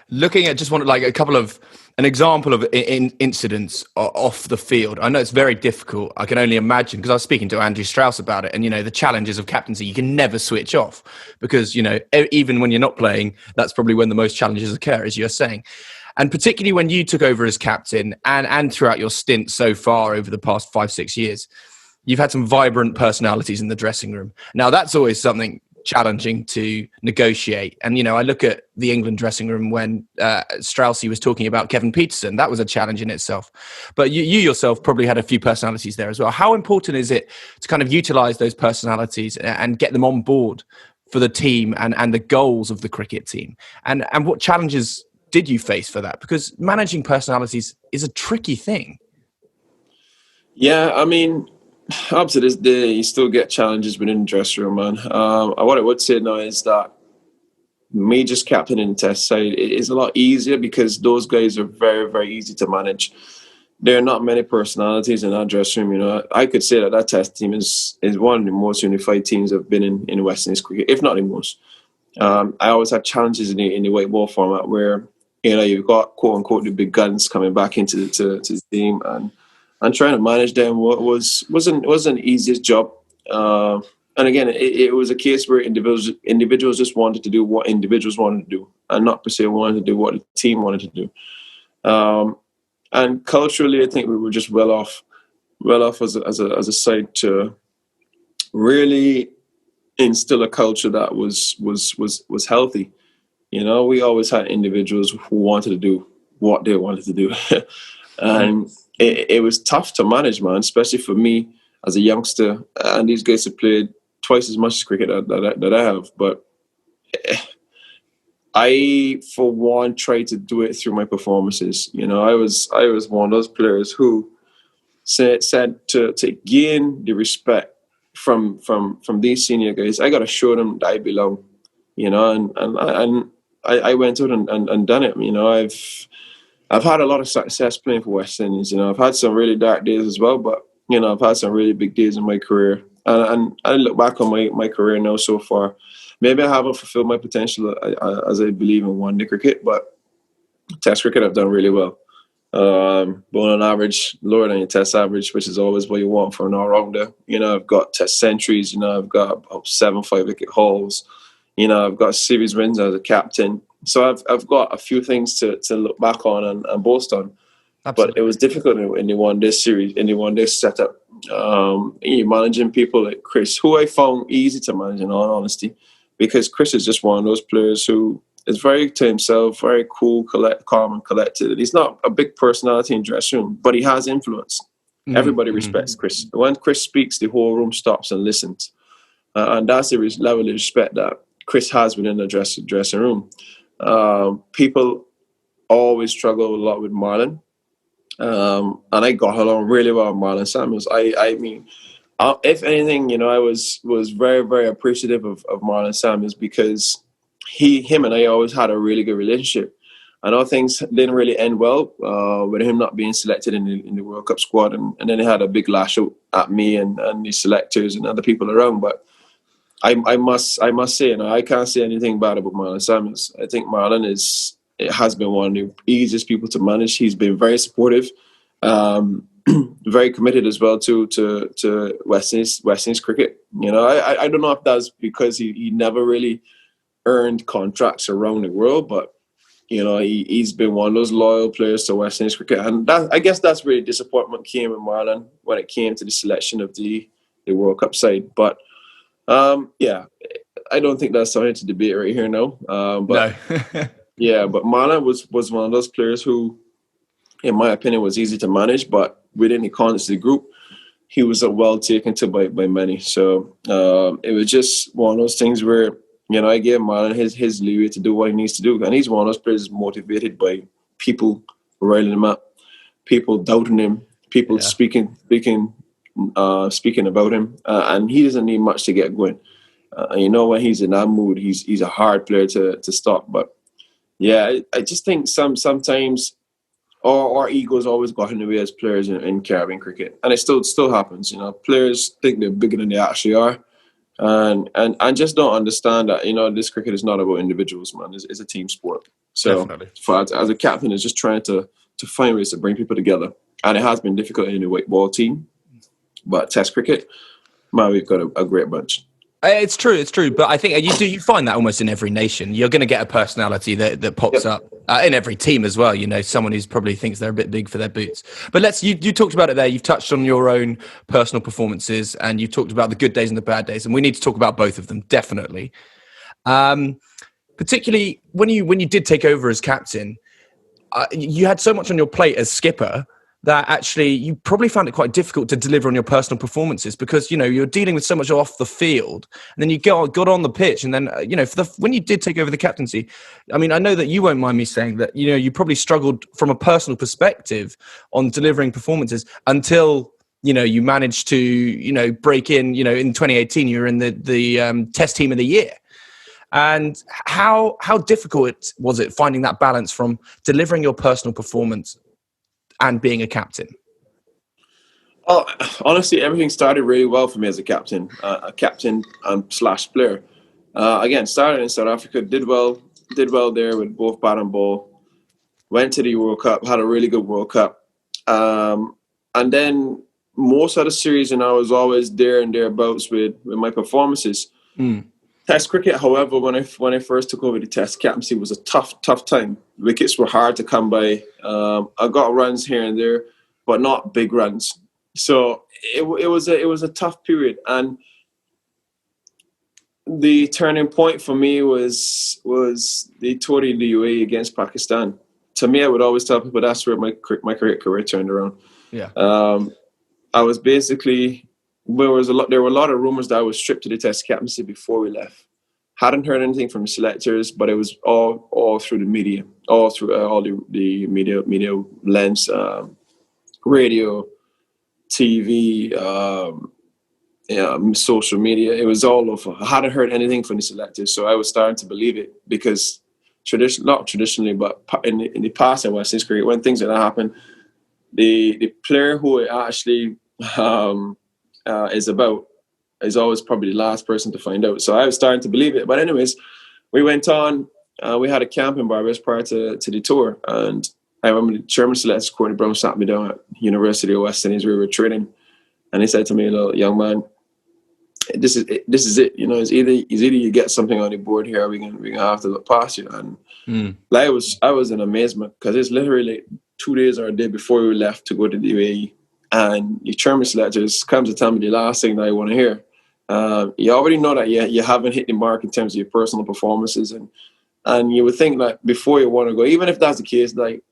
Looking at just an example of incidents off the field. I know it's very difficult. I can only imagine, because I was speaking to Andrew Strauss about it, and you know, the challenges of captaincy, you can never switch off, because you know, even when you're not playing, that's probably when the most challenges occur, as you're saying. And particularly when you took over as captain, and throughout your stint so far over the past 5-6 years, you've had some vibrant personalities in the dressing room. Now, that's always something challenging to negotiate. And, you know, I look at the England dressing room when Straussy was talking about Kevin Peterson. That was a challenge in itself. But you yourself probably had a few personalities there as well. How important is it to kind of utilize those personalities and get them on board for the team and the goals of the cricket team? And what challenges did you face for that? Because managing personalities is a tricky thing. Yeah, I mean, up to this day, you still get challenges within the dressing room, man. What I would say now is that me just captaining the test side is a lot easier, because those guys are very, very easy to manage. There are not many personalities in that dressing room. You know, I could say that test team is one of the most unified teams I've been in West Indies cricket, if not the most. I always had challenges in the white ball format, where, you know, you've got quote unquote the big guns coming back into the team, and trying to manage them wasn't the easiest job. And again, it was a case where individuals just wanted to do what individuals wanted to do, and not per se wanted to do what the team wanted to do. And culturally, I think we were just well off as a side to really instill a culture that was healthy. You know, we always had individuals who wanted to do what they wanted to do. And it was tough to manage, man, especially for me as a youngster. And these guys have played twice as much cricket that I have. But I, for one, tried to do it through my performances. You know, I was one of those players who said to gain the respect from these senior guys, I got to show them that I belong. You know, and I went out and done it. You know, I've had a lot of success playing for West Indies. You know, I've had some really dark days as well, but you know, I've had some really big days in my career. And I look back on my career now so far. Maybe I haven't fulfilled my potential as I believe in one-day cricket, but Test cricket I've done really well. Bowling on average, lower than your Test average, which is always what you want for an all-rounder. You know, I've got Test centuries. You know, I've got about 7 5-wicket hauls. You know, I've got series wins as a captain. So I've got a few things to look back on and boast on. Absolutely. But it was difficult in the one-day series, in the one-day setup. Managing people like Chris, who I found easy to manage in all honesty, because Chris is just one of those players who is very to himself, very cool, calm and collected. He's not a big personality in dressing room, but he has influence. Everybody respects Chris. When Chris speaks, the whole room stops and listens. And that's the level of respect that Chris has within the dressing room. People always struggle a lot with Marlon. And I got along really well with Marlon Samuels. I mean, if anything, you know, I was very, very appreciative of Marlon Samuels because him and I always had a really good relationship. I know things didn't really end well with him not being selected in the World Cup squad, and then he had a big lash out at me and the selectors and other people around. But I must say, you know, I can't say anything bad about Marlon Samuels. I think Marlon has been one of the easiest people to manage. He's been very supportive, very committed as well to West Indies cricket. You know, I don't know if that's because he never really earned contracts around the world, but you know, he's been one of those loyal players to West Indies cricket, and I guess that's really disappointment came in Marlon when it came to the selection of the World Cup side. But yeah, I don't think that's something to debate right here now. But no. Yeah, but Marlon was one of those players who, in my opinion, was easy to manage, but within the context of the group, he was well taken to by many. So it was just one of those things where, you know, I gave Marlon his leeway to do what he needs to do. And he's one of those players motivated by people riling him up, people doubting him, people speaking about him. And he doesn't need much to get going. And you know, when he's in that mood, he's a hard player to stop. But yeah, I just think sometimes our egos always got in the way as players in Caribbean cricket. And it still happens. You know, players think they're bigger than they actually are. And just don't understand that, you know, this cricket is not about individuals, man. It's a team sport. So as a captain, it's just trying to find ways to bring people together. And it has been difficult in the white ball team. But Test cricket, man, we've got a great bunch. It's true. But I think you find that almost in every nation. You're going to get a personality that pops up in every team as well. You know, someone who's probably thinks they're a bit big for their boots. But you talked about it there. You've touched on your own personal performances and you've talked about the good days and the bad days. And we need to talk about both of them, definitely. Particularly when you did take over as captain, you had so much on your plate as skipper that actually you probably found it quite difficult to deliver on your personal performances because, you know, you're dealing with so much off the field and then you got on the pitch and then, you know, when you did take over the captaincy, I mean, I know that you won't mind me saying that, you know, you probably struggled from a personal perspective on delivering performances until, you know, you managed to, you know, break in, you know, in 2018, you were in the Test Team of the Year. And how difficult was it finding that balance from delivering your personal performance and being a captain? Well, honestly, everything started really well for me as a captain / player. Again, started in South Africa, did well there with both bat and ball. Went to the World Cup, had a really good World Cup, and then most of the series, and I was always there and thereabouts with my performances. Test cricket, however, when I first took over the Test captaincy, was a tough time. Wickets were hard to come by. I got runs here and there, but not big runs. So it was a tough period. And the turning point for me was the tour in the UAE against Pakistan. to me, I would always tell people that's where my cricket career turned around. Yeah. I was basically, there were a lot of rumors that I was stripped to the Test captaincy before we left. Hadn't heard anything from the selectors, but it was all through the media, all through all the media lens, radio, TV, social media. It was all over. I hadn't heard anything from the selectors, so I was starting to believe it because not traditionally, but in the past in West Indies cricket, when things like that happen, the player who it actually is about is always probably the last person to find out. So I was starting to believe it. But anyways, we went on. We had a camp in Barbados prior to the tour, and I remember the German selectors, Courtney Brown, sat me down at University of West Indies. We were training, and he said to me, "Little young man, this is it. You know, it's either you get something on the board here, or we're gonna have to look past you." And like I was in amazement because it's literally 2 days or a day before we left to go to the UAE, and your German selectors comes to tell me the last thing that I want to hear. You already know that you haven't hit the mark in terms of your personal performances, and you would think that before you want to go, even if that's the case, like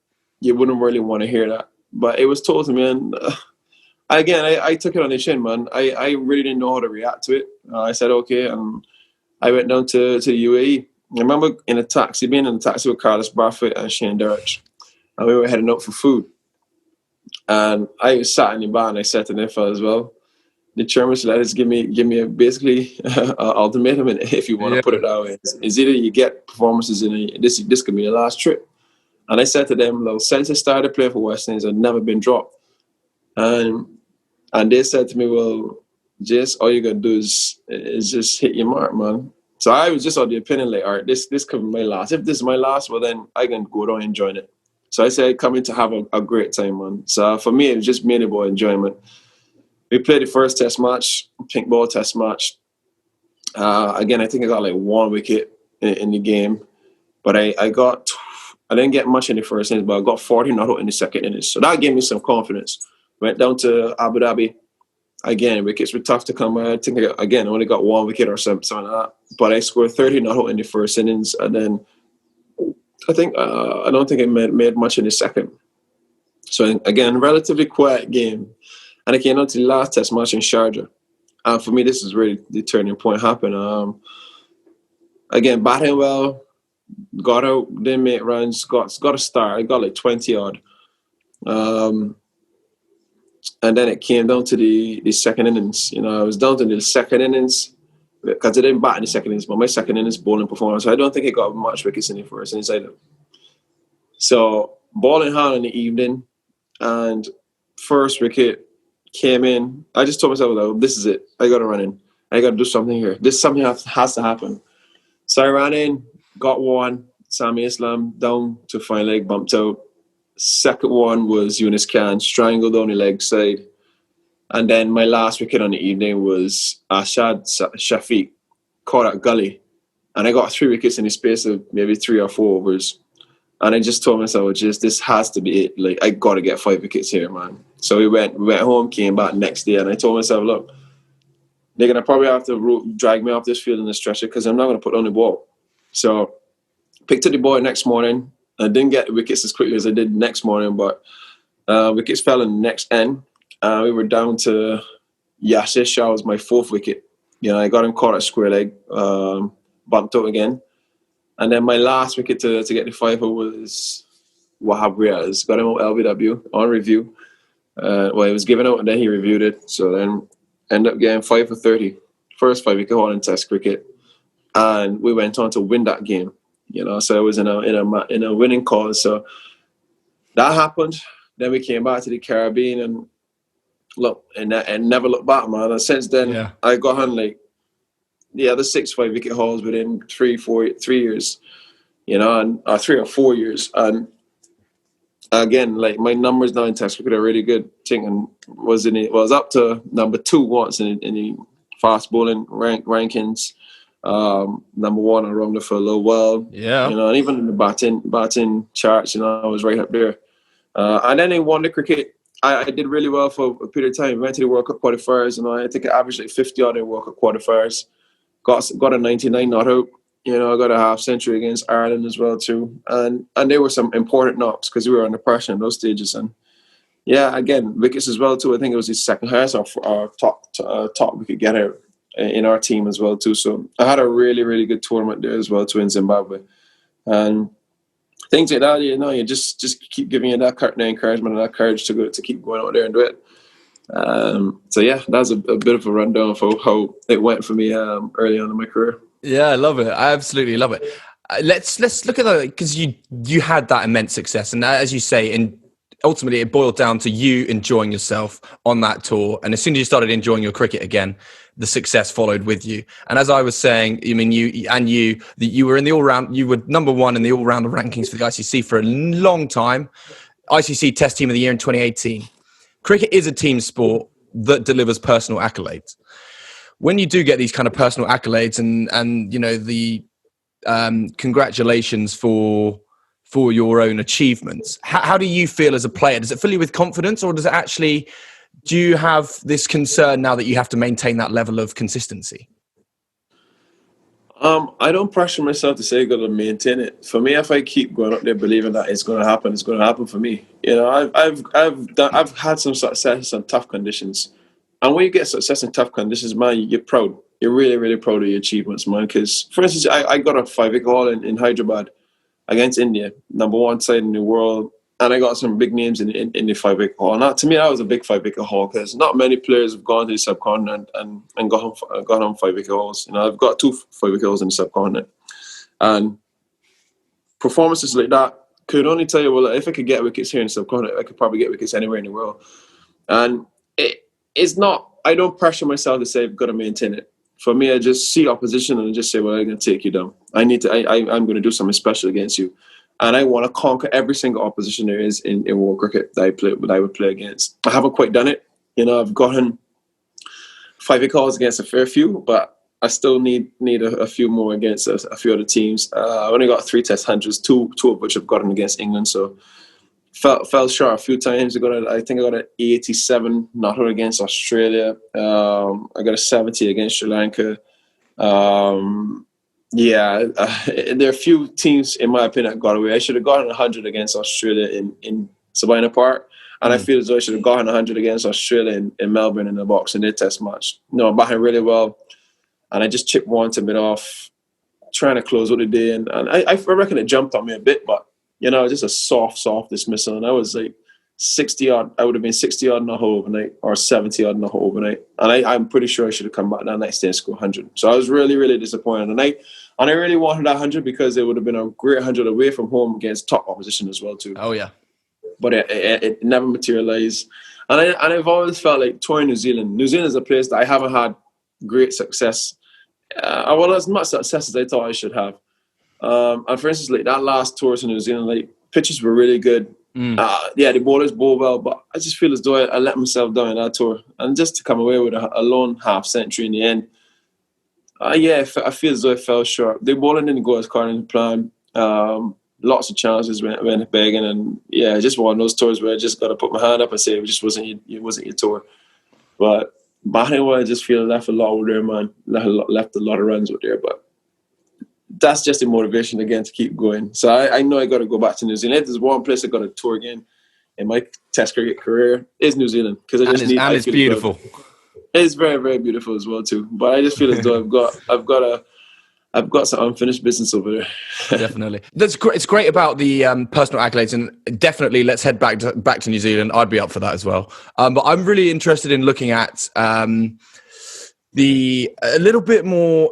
you wouldn't really want to hear that. But it was told to me, and I took it on the chin, man. I really didn't know how to react to it. I said okay, and I went down to the UAE. I remember being in a taxi with Carlos Barfoot and Shane Derrick, and we were heading up for food. And I was sat in the bar and I said to them as well, the German selectors give me basically an ultimatum, if you want to put it that way. It's either you get performances this could be your last trip. And I said to them, look, since I started playing for West Indies, I've never been dropped. And they said to me, well, just all you gotta do is just hit your mark, man. So I was just on the opinion, like, all right, this could be my last. If this is my last, well then I can go down and enjoy it. So I said, come in to have a great time, man. So for me, it was just mainly about enjoyment. We played the first test match, pink ball test match. Again, I think I got like 1 wicket in the game. But I didn't get much in the first innings, but I got 40 not out in the second innings. So that gave me some confidence. Went down to Abu Dhabi. Again, wickets were tough to come by. I think, I only got 1 wicket or something like that. But I scored 30 not out in the first innings. And then I don't think I made much in the second. So again, relatively quiet game. And I came out to the last test match in Sharjah. And for me, this is really the turning point happened. Again, batting well, got out, didn't make runs, got a start. I got like 20 odd. And then it came down to the second innings. You know, I was down to the second innings because I didn't bat in the second innings, but my second innings bowling performance, I don't think it got much wickets in the first innings either. So ball in hand in the evening, and first wicket came in. I just told myself, like, this is it. I got to run in. I got to do something here. Something has to happen. So I ran in, got one. Sami Islam down to fine leg, bumped out. Second one was Yunus Khan, strangled down the leg side. And then my last wicket on the evening was Ashad Shafiq, caught at gully. And I got 3 wickets in the space of maybe 3 or 4 overs. And I just told myself, this has to be it. Like, I got to get 5 wickets here, man. So we went home, came back next day, and I told myself, look, they're going to probably have to drag me off this field in the stretcher because I'm not going to put on the ball. So picked up the ball next morning. I didn't get wickets as quickly as I did next morning, but wickets fell in the next end. We were down to Yasir Shah was my 4th wicket. You know, I got him caught at square leg, bumped out again. And then my last wicket to get the 5 was Wahab Riaz. Got him on LBW on review. Well, he was given out and then he reviewed it. So then ended up getting 5 for 30. First 5 wicket haul in Test cricket. And we went on to win that game. You know, so it was in a winning cause. So that happened. Then we came back to the Caribbean and never looked back, man. And since then, I got on like the other 6 5 wicket hauls within 3 years, you know, and 3 or 4 years. And again, like my numbers now in Test cricket are really good. Thinking was up to number 2 once in the fast bowling rankings. Number 1 around the for a little while. Yeah. You know, and even in the batting charts, you know, I was right up there. And then in wonder cricket, I did really well for a period of time. Went to the World Cup qualifiers, and I think I averaged like 50 odd in World Cup qualifiers. Got a 99 not out. You know, I got a half century against Ireland as well too, and they were some important knocks because we were under pressure in those stages. And yeah, again, wickets as well too. I think it was his second highest or top wicket getter in our team as well too. So I had a really, really good tournament there as well too in Zimbabwe, and things like that. You know, you just keep giving you that encouragement and that courage to keep going out there and do it. So yeah, that's a bit of a rundown of how it went for me early on in my career. Yeah, I love it. I absolutely love it. Let's look at that, because you had that immense success, and as you say, and ultimately it boiled down to you enjoying yourself on that tour. And as soon as you started enjoying your cricket again, the success followed with you. And as I was saying, I mean, you were in the all-round. You were number one in the all-rounder rankings for the ICC for a long time. ICC Test Team of the Year in 2018. Cricket is a team sport that delivers personal accolades. When you do get these kind of personal accolades and you know, the congratulations for your own achievements, how do you feel as a player? Does it fill you with confidence, or does it actually, do you have this concern now that you have to maintain that level of consistency? I don't pressure myself to say I'm gonna maintain it. For me, if I keep going up there believing that it's gonna happen, it's gonna happen for me. You know, I've had some success in tough conditions, and when you get success in tough conditions, man, you're proud. You're really, really proud of your achievements, man. Because, for instance, I got a 5-wicket haul in Hyderabad against India, number one side in the world, and I got some big names in the 5-wicket haul. Now, to me, that was a big 5-wicket haul because not many players have gone to the subcontinent and got home 5-wicket hauls. You know, I've got 2 5-wicket hauls in the subcontinent, and performances like that could only tell you, well, if I could get wickets here in the subcontinent, I could probably get wickets anywhere in the world. And it's not. I don't pressure myself to say I've got to maintain it. For me, I just see opposition and I just say, well, I'm going to take you down. I'm going to do something special against you. And I want to conquer every single opposition there is in world cricket that I would play against. I haven't quite done it. You know, I've gotten 5-wicket hauls against a fair few, but I still need a few more against a few other teams. I only got 3 Test hundreds, two of which I've gotten against England. So fell short a few times. I think I got an 87 not out against Australia. I got a 70 against Sri Lanka. There are a few teams, in my opinion, that got away. I should have gotten 100 against Australia in Sabina Park. And I feel as though I should have gotten 100 against Australia in Melbourne in the box in their test match. No, I'm batting really well. And I just chipped one to mid off, trying to close out the day. And I reckon it jumped on me a bit, but, you know, just a soft dismissal. And I was like 60 odd. I would have been 60 odd in the whole overnight or 70 odd in the whole overnight. And I'm pretty sure I should have come back that next day and scored 100. So I was really, really disappointed. And I really wanted that 100 because it would have been a great 100 away from home against top opposition as well, too. Oh, yeah. But it never materialized. And I've always felt like touring New Zealand. New Zealand is a place that I haven't had great success. Well, as much success as I thought I should have. And for instance, like that last tour to New Zealand, like pitches were really good. The bowlers bowl well, but I just feel as though I let myself down in that tour. And just to come away with a lone half century in the end, I feel as though I fell short. The bowling didn't go as according to plan. Lots of chances went begging, and just one of those tours where I just got to put my hand up and say it just wasn't your tour. But batting-wise, I just feel I left a lot out there, man. Left a lot of runs out there, but that's just the motivation again to keep going. So I know I got to go back to New Zealand. If there's one place I got to tour again in my Test cricket career, is New Zealand, because it's beautiful. It's very, very beautiful as well too. But I just feel as though I've got some unfinished business over there. Definitely. That's great. It's great about the personal accolades, and definitely let's head back to New Zealand. I'd be up for that as well. But I'm really interested in looking at a little bit more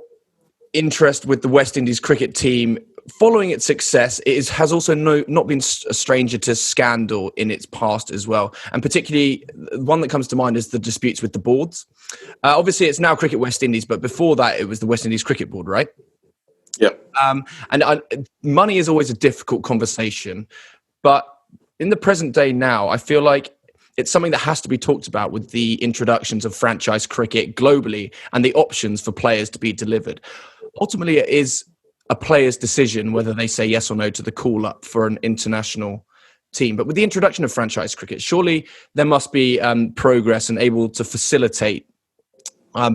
interest with the West Indies cricket team. Following its success, it has also not been a stranger to scandal in its past as well. And particularly, one that comes to mind is the disputes with the boards. Obviously, it's now Cricket West Indies, but before that, it was the West Indies Cricket Board, right? Yeah. Money is always a difficult conversation. But in the present day now, I feel like it's something that has to be talked about with the introductions of franchise cricket globally and the options for players to be delivered. Ultimately, it is a player's decision whether they say yes or no to the call up for an international team. But with the introduction of franchise cricket, surely there must be progress and able to facilitate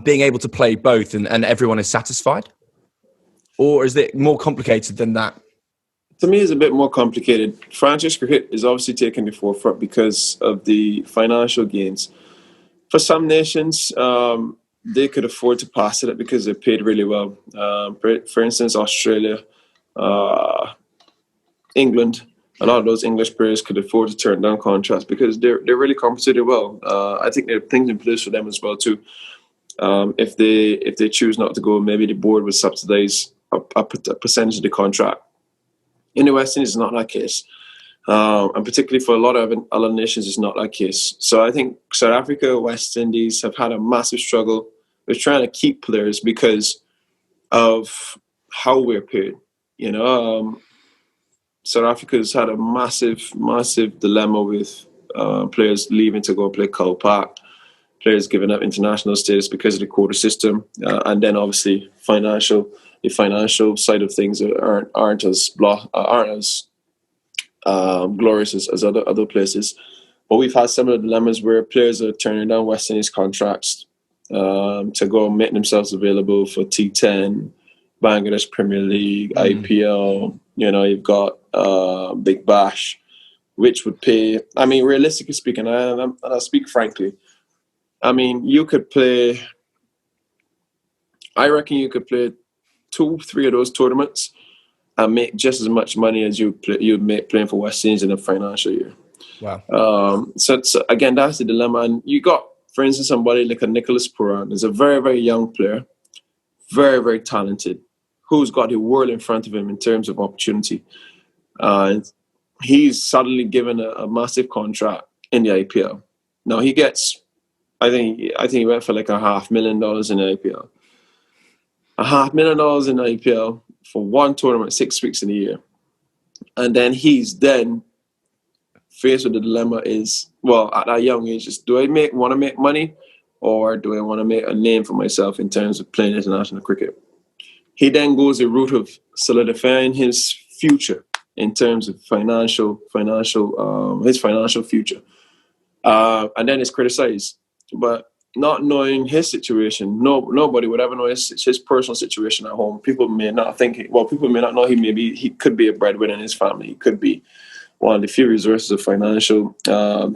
being able to play both and everyone is satisfied? or is it more complicated than that? To me, it's a bit more complicated. Franchise cricket is obviously taking the forefront because of the financial gains. For some nations, they could afford to pass it because they're paid really well. For instance, Australia, England, a lot of those English players could afford to turn down contracts because they're really compensated well. I think there are things in place for them as well too. If they choose not to go, maybe the board would subsidize a percentage of the contract. In the West Indies, it's not that case. And particularly for a lot of other nations, it's not that case. So I think South Africa, West Indies have had a massive struggle with trying to keep players because of how we're paid. South Africa's had a massive dilemma with players leaving to go play Cull Park, players giving up international status because of the quota system, and then obviously the financial side of things aren't as glorious as other places. But we've had similar dilemmas where players are turning down West Indies contracts to go and make themselves available for T10, Bangladesh Premier League, IPL. You've got Big Bash, which would pay. I mean, realistically speaking, and I speak frankly, I mean, you could play. I reckon you could play 2-3 of those tournaments and make just as much money as you'd make playing for West Indies in a financial year. Wow. So again, that's the dilemma. And you got, for instance, somebody like a Nicholas Puran is a very, very young player, very, very talented, who's got the world in front of him in terms of opportunity. He's suddenly given a massive contract in the IPL. Now he gets, I think he went for like $500,000 in the IPL. $500,000 in the IPL for one tournament, 6 weeks in a year. And then he's faced with the dilemma is, well, at that young age, do I want to make money or do I want to make a name for myself in terms of playing international cricket? He then goes the route of solidifying his future in terms of his financial future. And then it's criticized. But not knowing his situation, nobody would ever know his personal situation at home. People may not know he could be a breadwinner in his family. He could be one of the few resources of financial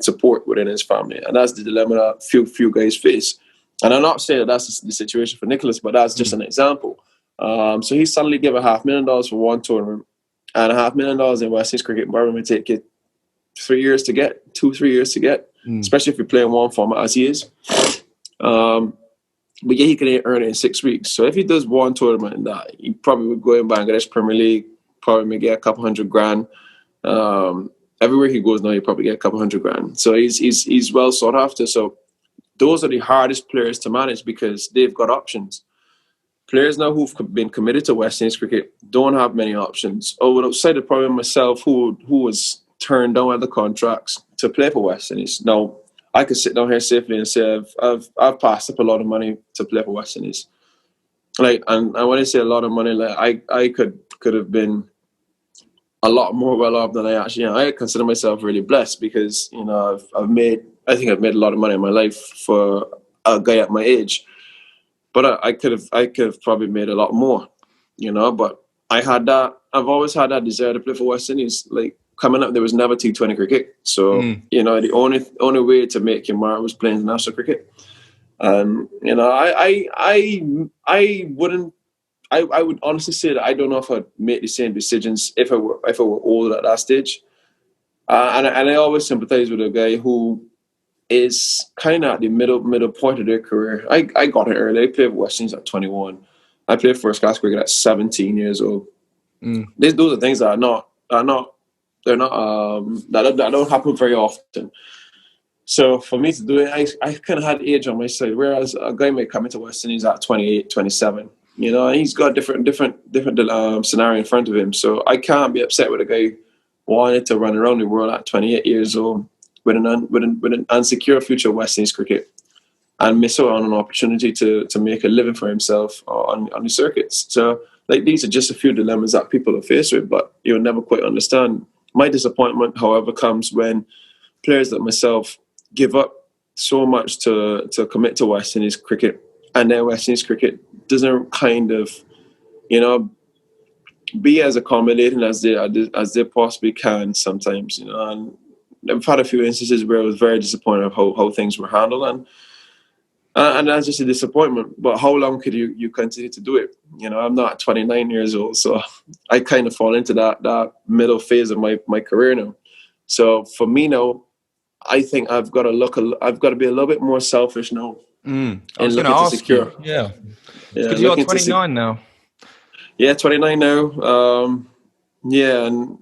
support within his family. And that's the dilemma that few guys face. And I'm not saying that that's the situation for Nicholas, but that's just an example. So he suddenly gave $500,000 for one tournament, and $500,000 in West Indies cricket probably may take it 3 years to get, 2-3 years to get, especially if you're playing one format as he is. But yeah, he can earn it in 6 weeks. So if he does one tournament in that, he probably would go in Bangladesh Premier League, probably may get a couple $100,000. Everywhere he goes now, he probably get a couple $100,000. So he's well sought after. So those are the hardest players to manage because they've got options. Players now who've been committed to West Indies cricket don't have many options. Outside of probably myself, who was turned down other contracts to play for West Indies. Now, I could sit down here safely and say I've passed up a lot of money to play for West Indies. Like, and when I say a lot of money, like I could have been a lot more well off than I actually am. I consider myself really blessed because I've made a lot of money in my life for a guy at my age. But I could have probably made a lot more, But I've always had that desire to play for West Indies. Like coming up, there was never T20 cricket, so the only way to make your mark was playing international cricket. And I would honestly say that I don't know if I'd make the same decisions if I were older at that stage. And I always sympathize with a guy who is kind of at the middle point of their career. I got it early. I played for West Indies at 21. I played first class cricket at 17 years old. Those are things that that don't happen very often. So for me to do it, I kind of had age on my side. Whereas a guy may come into West Indies at 28, 27. And he's got different scenario in front of him. So I can't be upset with a guy wanting to run around the world at 28 years old with an unsecure future of West Indies cricket and miss out on an opportunity to make a living for himself on the circuits. So these are just a few dilemmas that people are faced with, but you'll never quite understand. My disappointment, however, comes when players like myself give up so much to commit to West Indies cricket, and then West Indies cricket doesn't kind of, be as accommodating as they possibly can sometimes, you know. And I've had a few instances where I was very disappointed of how things were handled, and that's just a disappointment. But how long could you continue to do it? You know, I'm not 29 years old, so I kind of fall into that middle phase of my career now. So for me now, I think I've got to be a little bit more selfish now. I was going to ask you, because you're 29 now. Yeah, 29 now. Yeah, and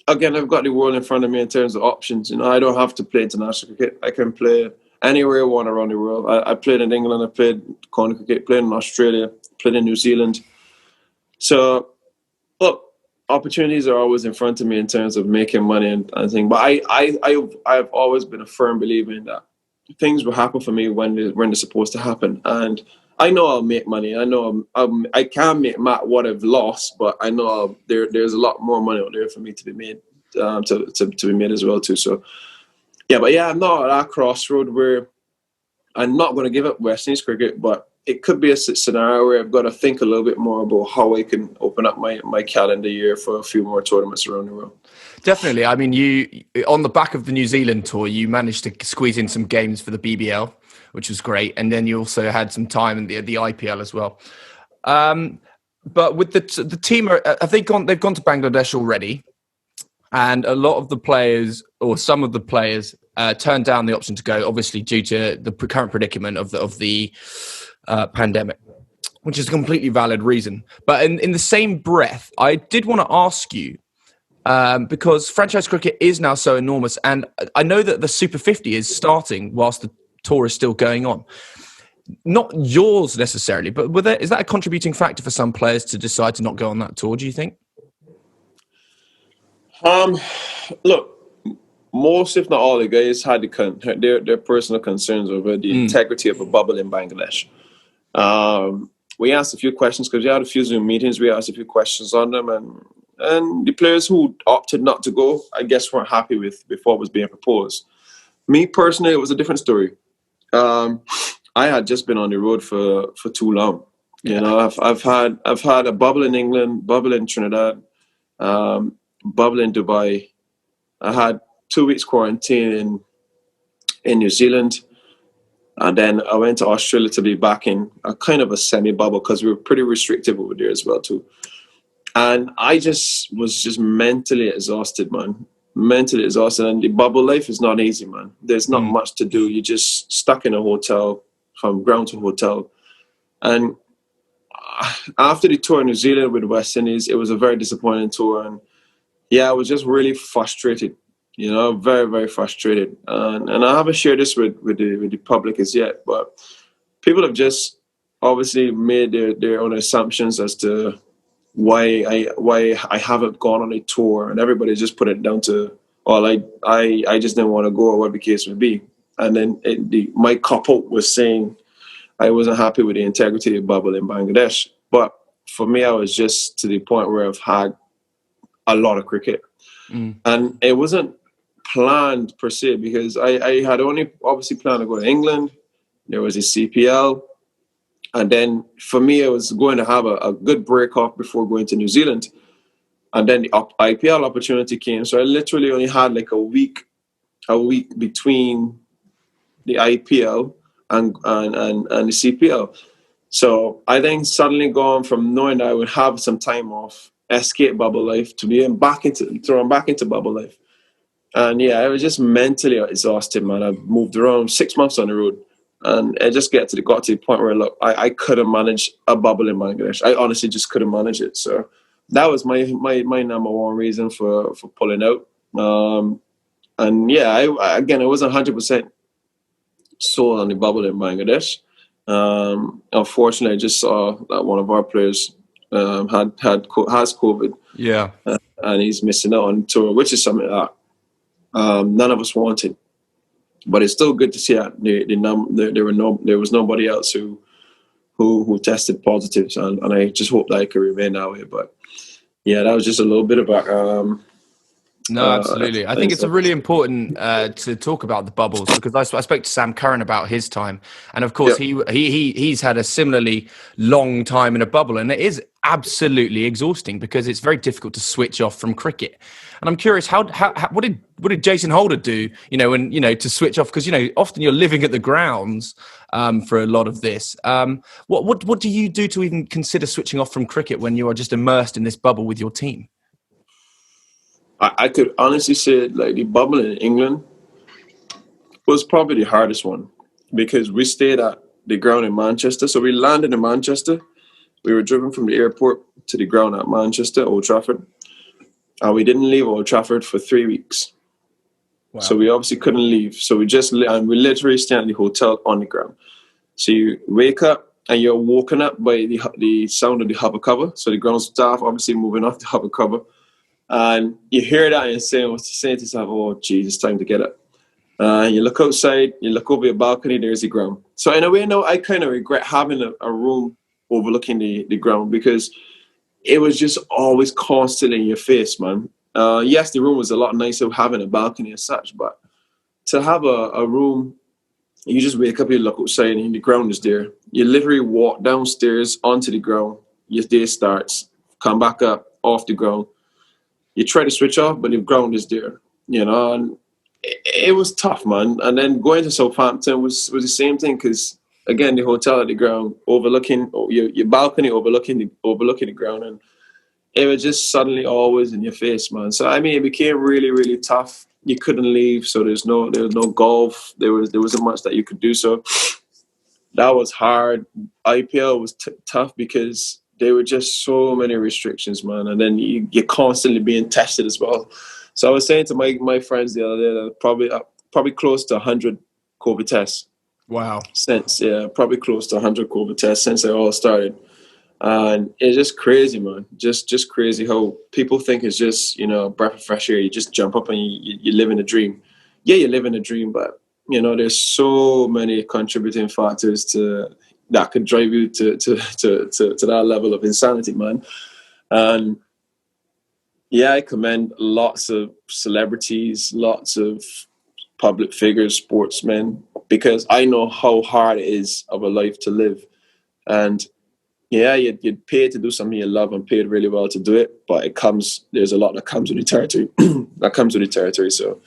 again, I've got the world in front of me in terms of options. You know, I don't have to play international cricket. I can play anywhere I want around the world. I played in England. I played county cricket. Played in Australia. Played in New Zealand. So, look, opportunities are always in front of me in terms of making money and things. But I've always been a firm believer in that things will happen for me when they're supposed to happen. And I know I'll make money. I know I can make what I've lost, but I know there's a lot more money out there for me to be made, to be made as well too. So yeah, but yeah, I'm not at that crossroad where I'm not going to give up West Indies cricket, but it could be a scenario where I've got to think a little bit more about how I can open up my calendar year for a few more tournaments around the world. Definitely. I mean, you on the back of the New Zealand tour, you managed to squeeze in some games for the BBL, which was great, and then you also had some time in the IPL as well. But with the team, they've gone to Bangladesh already, and a lot of the players, or some of the players, turned down the option to go, obviously due to the current predicament of the pandemic, which is a completely valid reason. But in the same breath, I did want to ask you, because franchise cricket is now so enormous, and I know that the Super 50 is starting whilst the tour is still going on. Not yours necessarily, but is that a contributing factor for some players to decide to not go on that tour, do you think? Look, most, if not all, the guys had their personal concerns over the integrity of a bubble in Bangladesh. We asked a few questions because we had a few Zoom meetings. We asked a few questions on them, and the players who opted not to go, I guess, weren't happy with what was being proposed. Me personally, it was a different story. I had just been on the road for too long. Yeah. You know, I've had a bubble in England, bubble in Trinidad, bubble in Dubai. I had 2 weeks quarantine in New Zealand. And then I went to Australia to be back in a kind of a semi-bubble because we were pretty restrictive over there as well too. And I was mentally exhausted, man. Mentally exhausted. And the bubble life is not easy, man. There's not much to do. You're just stuck in a hotel, from ground to hotel. And after the tour in New Zealand with West Indies, it was a very disappointing tour. And yeah, I was just really frustrated. You know, very, very frustrated. And I haven't shared this with the public as yet, but people have just obviously made their own assumptions as to why I haven't gone on a tour, and everybody just put it down to, well, I just didn't want to go, or what the case would be. And then my couple was saying I wasn't happy with the integrity of the bubble in Bangladesh. But for me, I was just to the point where I've had a lot of cricket. And it wasn't planned per se, because I had only obviously planned to go to England. There was a CPL, and then for me I was going to have a good break off before going to New Zealand, and then the IPL opportunity came. So I literally only had like a week between the IPL and the CPL. So I then suddenly gone from knowing that I would have some time off, escape bubble life, to being thrown back into bubble life. And yeah, I was just mentally exhausted, man. I moved around 6 months on the road, and I just got to the point where, look, I couldn't manage a bubble in Bangladesh. I honestly just couldn't manage it. So that was my number one reason for pulling out. And yeah, I wasn't 100% sold on the bubble in Bangladesh. Unfortunately, I just saw that one of our players has COVID. Yeah, and he's missing out on tour, which is something that none of us wanted. But it's still good to see that there was nobody else who tested positive, and I just hope that I can remain that way. But yeah, that was just a little bit about No, absolutely. I think it's a really important to talk about the bubbles, because I spoke to Sam Curran about his time, and of course he's had a similarly long time in a bubble, and it is absolutely exhausting because it's very difficult to switch off from cricket. And I'm curious, how what did Jason Holder do? When to switch off, because often you're living at the grounds for a lot of this. What do you do to even consider switching off from cricket when you are just immersed in this bubble with your team? I could honestly say like the bubble in England was probably the hardest one, because we stayed at the ground in Manchester. So we landed in Manchester. We were driven from the airport to the ground at Manchester, Old Trafford. And we didn't leave Old Trafford for 3 weeks. Wow. So we obviously couldn't leave. So we literally stayed at the hotel on the ground. So you wake up and you're woken up by the sound of the hover cover. So the ground staff obviously moving off the hover cover. And you hear that and you're saying to yourself, oh, geez, it's time to get up. You look outside, you look over your balcony, there's the ground. So in a way, I kind of regret having a room overlooking the ground, because it was just always constantly in your face, man. Yes, the room was a lot nicer having a balcony as such, but to have a room, you just wake up, you look outside and the ground is there. You literally walk downstairs onto the ground, your day starts, come back up off the ground. You try to switch off, but the ground is there, and it was tough, man. And then going to Southampton was the same thing, because, again, the hotel at the ground, overlooking your balcony, overlooking the ground, and it was just suddenly always in your face, man. So, I mean, it became really, really tough. You couldn't leave, so there was no golf. There wasn't much that you could do, so that was hard. IPL was tough because there were just so many restrictions, man. And then you're constantly being tested as well. So I was saying to my friends the other day that probably close to 100 COVID tests. Wow. Probably close to 100 COVID tests since they all started. And it's just crazy, man. Just crazy how people think it's just, a breath of fresh air. You just jump up and you live in a dream. Yeah, you live in a dream, but, there's so many contributing factors that could drive you to that level of insanity, man. And yeah, I commend lots of celebrities, lots of public figures, sportsmen, because I know how hard it is of a life to live. And yeah, you'd pay to do something you love and paid really well to do it, but there's a lot that comes with the territory. So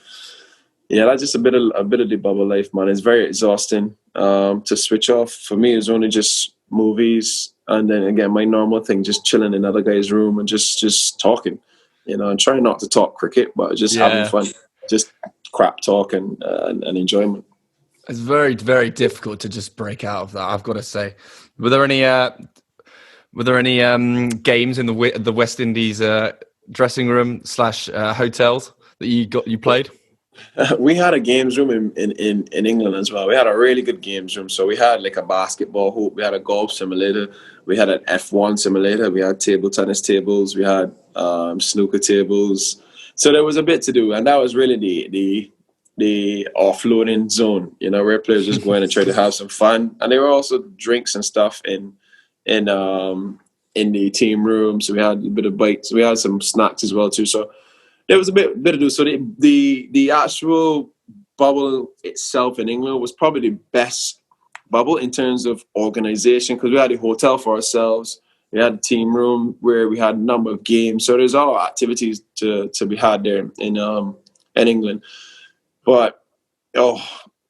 yeah, that's just a bit of the bubble life, man. It's very exhausting. To switch off for me is only just movies, and then again my normal thing, just chilling in another guy's room and just talking, and trying not to talk cricket, but just having fun, just crap talk and enjoyment. It's very, very difficult to just break out of that, I've got to say. Were there any games in the West Indies dressing room / hotels that you played? We had a games room in England as well. We had a really good games room. So we had like a basketball hoop, we had a golf simulator, we had an F1 simulator, we had table tennis tables, we had snooker tables. So there was a bit to do, and that was really the offloading zone, where players just go in and try to have some fun. And there were also drinks and stuff in the team room. So we had a bit of bites. We had some snacks as well too. So there was a bit to do. So the actual bubble itself in England was probably the best bubble in terms of organization, because we had a hotel for ourselves. We had a team room where we had a number of games. So there's all activities to be had there in England. But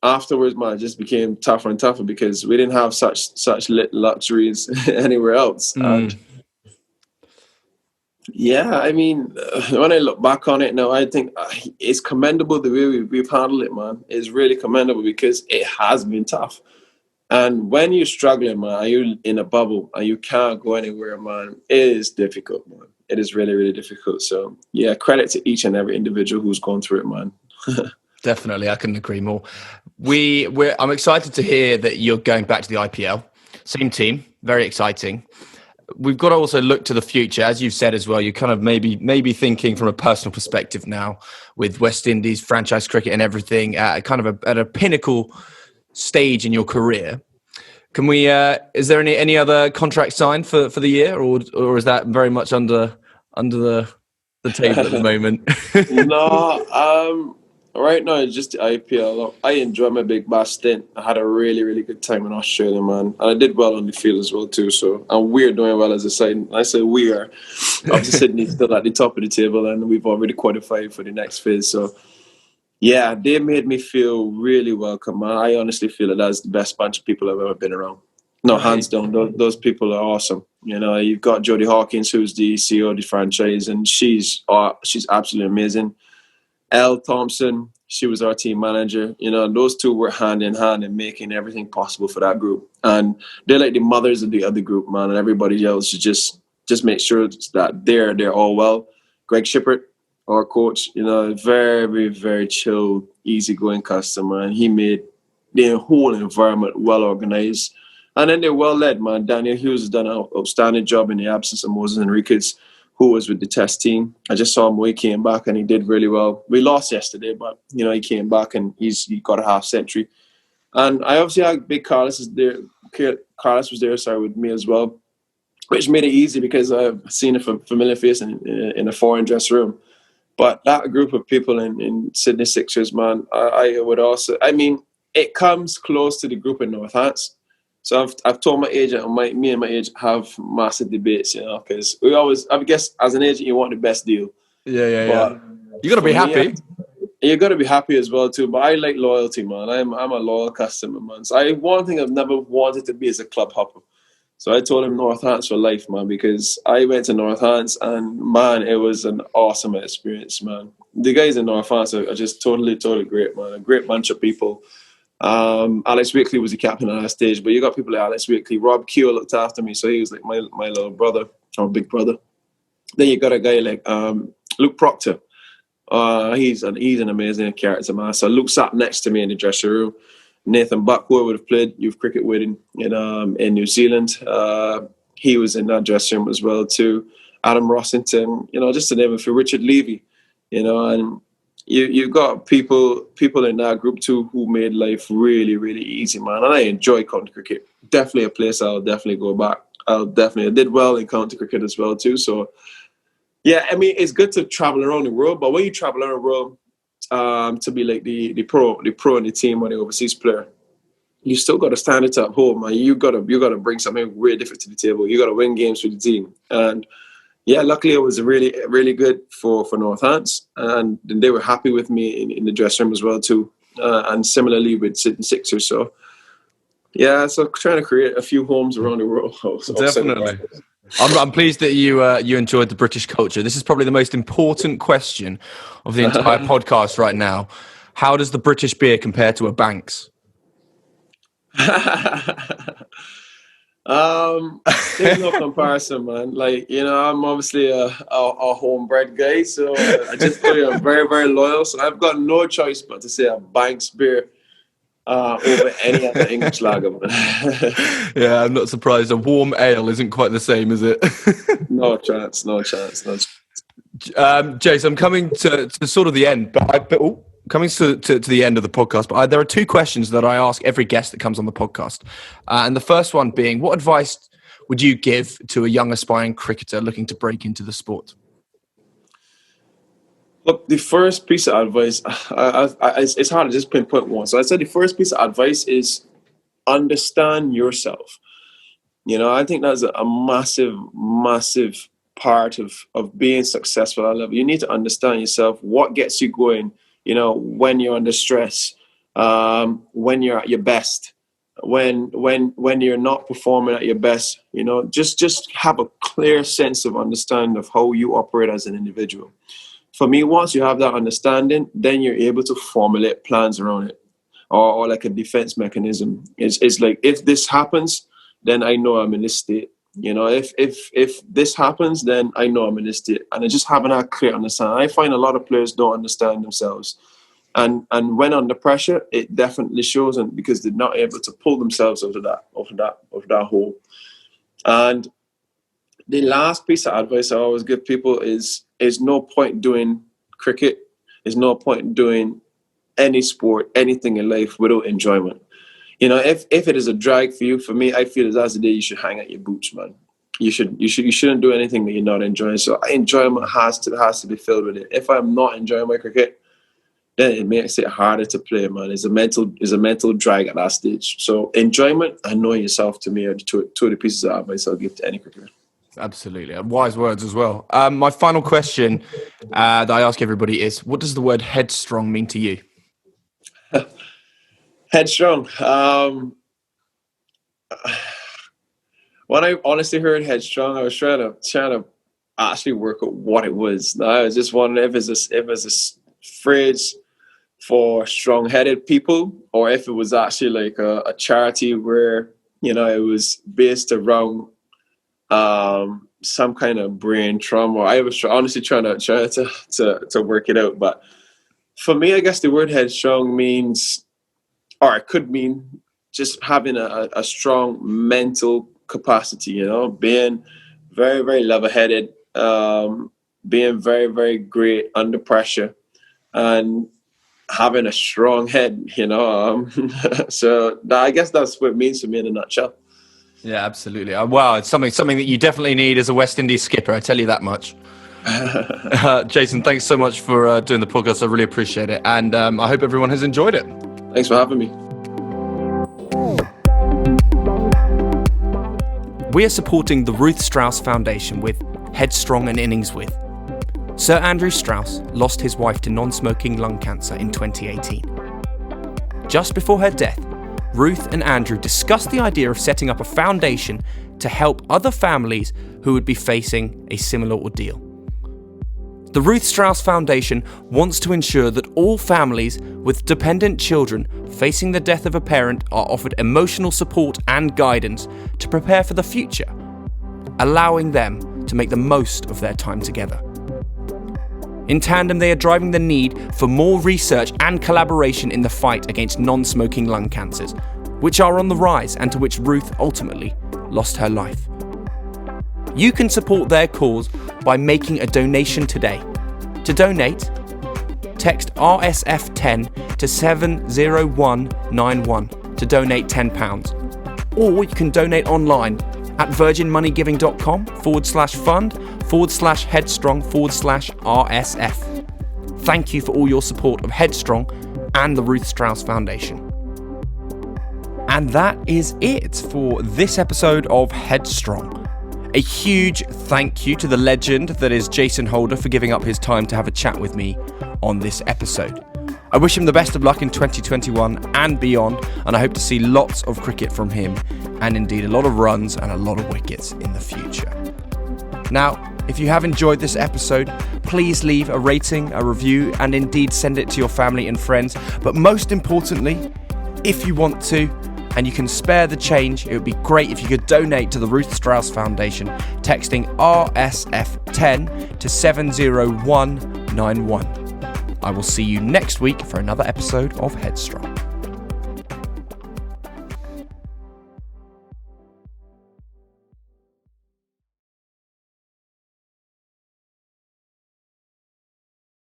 afterwards, man, it just became tougher and tougher because we didn't have such luxuries anywhere else. And yeah, I mean, when I look back on it now, I think it's commendable the way we've handled it, man. It's really commendable because it has been tough. And when you're struggling, man, and you're in a bubble and you can't go anywhere, man, it is difficult, man. It is really, really difficult. So, yeah, credit to each and every individual who's gone through it, man. Definitely, I couldn't agree more. I'm excited to hear that you're going back to the IPL. Same team, very exciting. We've got to also look to the future, as you've said as well. You're kind of maybe thinking from a personal perspective now with West Indies franchise cricket and everything at a pinnacle stage in your career. Can we? Is there any other contract signed for the year, or is that very much under the the table at the moment? No, right now it's just the IPL. I enjoyed my Big Bash stint. I had a really, really good time in Australia, man. And I did well on the field as well, too. So, and we're doing well as a side. I say we are. Obviously, Sydney's still at the top of the table, and we've already qualified for the next phase. So, yeah, they made me feel really welcome, man. I honestly feel that that's the best bunch of people I've ever been around. No, hands down, those people are awesome. You know, you've got Jodie Hawkins, who's the CEO of the franchise, and she's absolutely amazing. Elle Thompson, she was our team manager. You know, those two were hand in hand in making everything possible for that group. And they're like the mothers of the other group, man. And everybody else should just make sure that they're all well. Greg Shippert, our coach, you know, very, very chill, easygoing customer. And he made the whole environment well organized. And then they're well led, man. Daniel Hughes has done an outstanding job in the absence of Moses Enriquez, who was with the test team. I just saw him when he came back, and he did really well. We lost yesterday, but, you know, he came back and he got a half century. And I obviously had Big Carlos is there. Carlos was there, with me as well, which made it easy because I've seen a familiar face in a foreign dressing room. But that group of people in Sydney Sixers, man, I would also, I mean, it comes close to the group in North Hants. So I've told my agent, and me and my agent have massive debates, you know, because we always, I guess, as an agent, you want the best deal. Yeah. You got to be happy. You got to be happy as well too. But I like loyalty, man. I'm a loyal customer, man. So one thing I've never wanted to be is a club hopper. So I told him North Hants for life, man, because I went to North Hants, and man, it was an awesome experience, man. The guys in North Hants are just totally great, man. A great bunch of people. Alex Wakely was the captain at that stage, but you got people like Alex Wakely. Rob Keogh looked after me, so he was like my little brother, or big brother. Then you got a guy like Luke Proctor. He's an amazing character, man. So Luke sat next to me in the dressing room. Nathan Buck, who I would have played youth cricket with in New Zealand, he was in that dressing room as well too. Adam Rossington, you know, just to name a few. Richard Levy, you know, and you've got people in that group too who made life really, really easy, man. And I enjoy county cricket. Definitely a place I'll definitely go back. I did well in county cricket as well too. So yeah, I mean, it's good to travel around the world, but when you travel around the world to be like the pro in the team or the overseas player, you still got to stand it at home, man. You got to bring something really different to the table. You got to win games for the team. And yeah, luckily it was really, really good for North Hants, and they were happy with me in the dressing room as well too. And similarly with Sydney Sixers. So yeah, so trying to create a few homes around the world. Definitely. I'm pleased that you enjoyed the British culture. This is probably the most important question of the entire podcast right now. How does the British beer compare to a Banks? There's no comparison, man. Like, you know, I'm obviously a homebred guy, so I just tell you I'm very, very loyal. So I've got no choice but to say a Banks beer over any other English lager, man. Yeah, I'm not surprised. A warm ale isn't quite the same, is it? No chance. Jace, I'm coming to sort of the end, coming to the end of the podcast. But there are two questions that I ask every guest that comes on the podcast. And the first one being, what advice would you give to a young aspiring cricketer looking to break into the sport? Look, the first piece of advice, it's hard to just pinpoint one. So I said the first piece of advice is understand yourself. You know, I think that's a massive, massive part of being successful at level. You need to understand yourself, what gets you going, you know, when you're under stress, when you're at your best, when you're not performing at your best, you know, just have a clear sense of understanding of how you operate as an individual. For me, once you have that understanding, then you're able to formulate plans around it, or like a defense mechanism. It's like, if this happens, then I know I'm in this state. You know, if this happens, then I know I'm in this state. And just having that clear understanding. I find a lot of players don't understand themselves. And when under pressure, it definitely shows them, because they're not able to pull themselves out of that hole. And the last piece of advice I always give people is no point doing cricket, there's no point doing any sport, anything in life without enjoyment. You know, if it is a drag for you, for me, I feel that's the day you should hang out your boots, man. you shouldn't do anything that you're not enjoying. So enjoyment has to be filled with it. If I'm not enjoying my cricket, then it makes it harder to play, man. It's a mental drag at that stage. So enjoyment and knowing yourself, to me, are two of the pieces of advice I'll give to any cricketer. Absolutely. Wise words as well. My final question that I ask everybody is, what does the word headstrong mean to you? Headstrong. When I honestly heard headstrong, I was trying to actually work out what it was. I was just wondering if it's a phrase for strong-headed people, or if it was actually like a charity where, you know, it was based around some kind of brain trauma. I was honestly trying to work it out. But for me, I guess the word headstrong means, or it could mean, just having a strong mental capacity, you know, being very, very level-headed, being very, very great under pressure, and having a strong head, you know. So I guess that's what it means to me in a nutshell. Yeah, absolutely. Wow, it's something that you definitely need as a West Indies skipper, I tell you that much. Jason, thanks so much for doing the podcast. I really appreciate it. And I hope everyone has enjoyed it. Thanks for having me. We are supporting the Ruth Strauss Foundation with Headstrong and Innings with. Sir Andrew Strauss lost his wife to non-smoking lung cancer in 2018. Just before her death, Ruth and Andrew discussed the idea of setting up a foundation to help other families who would be facing a similar ordeal. The Ruth Strauss Foundation wants to ensure that all families with dependent children facing the death of a parent are offered emotional support and guidance to prepare for the future, allowing them to make the most of their time together. In tandem, they are driving the need for more research and collaboration in the fight against non-smoking lung cancers, which are on the rise and to which Ruth ultimately lost her life. You can support their cause by making a donation today. To donate, text RSF10 to 70191 to donate £10. Or you can donate online at virginmoneygiving.com/fund/headstrong/RSF. Thank you for all your support of Headstrong and the Ruth Strauss Foundation. And that is it for this episode of Headstrong. A huge thank you to the legend that is Jason Holder for giving up his time to have a chat with me on this episode. I wish him the best of luck in 2021 and beyond, and I hope to see lots of cricket from him, and indeed a lot of runs and a lot of wickets in the future. Now, if you have enjoyed this episode, please leave a rating, a review, and indeed send it to your family and friends. But most importantly, if you want to, and you can spare the change, it would be great if you could donate to the Ruth Strauss Foundation, texting RSF10 to 70191. I will see you next week for another episode of Headstrong.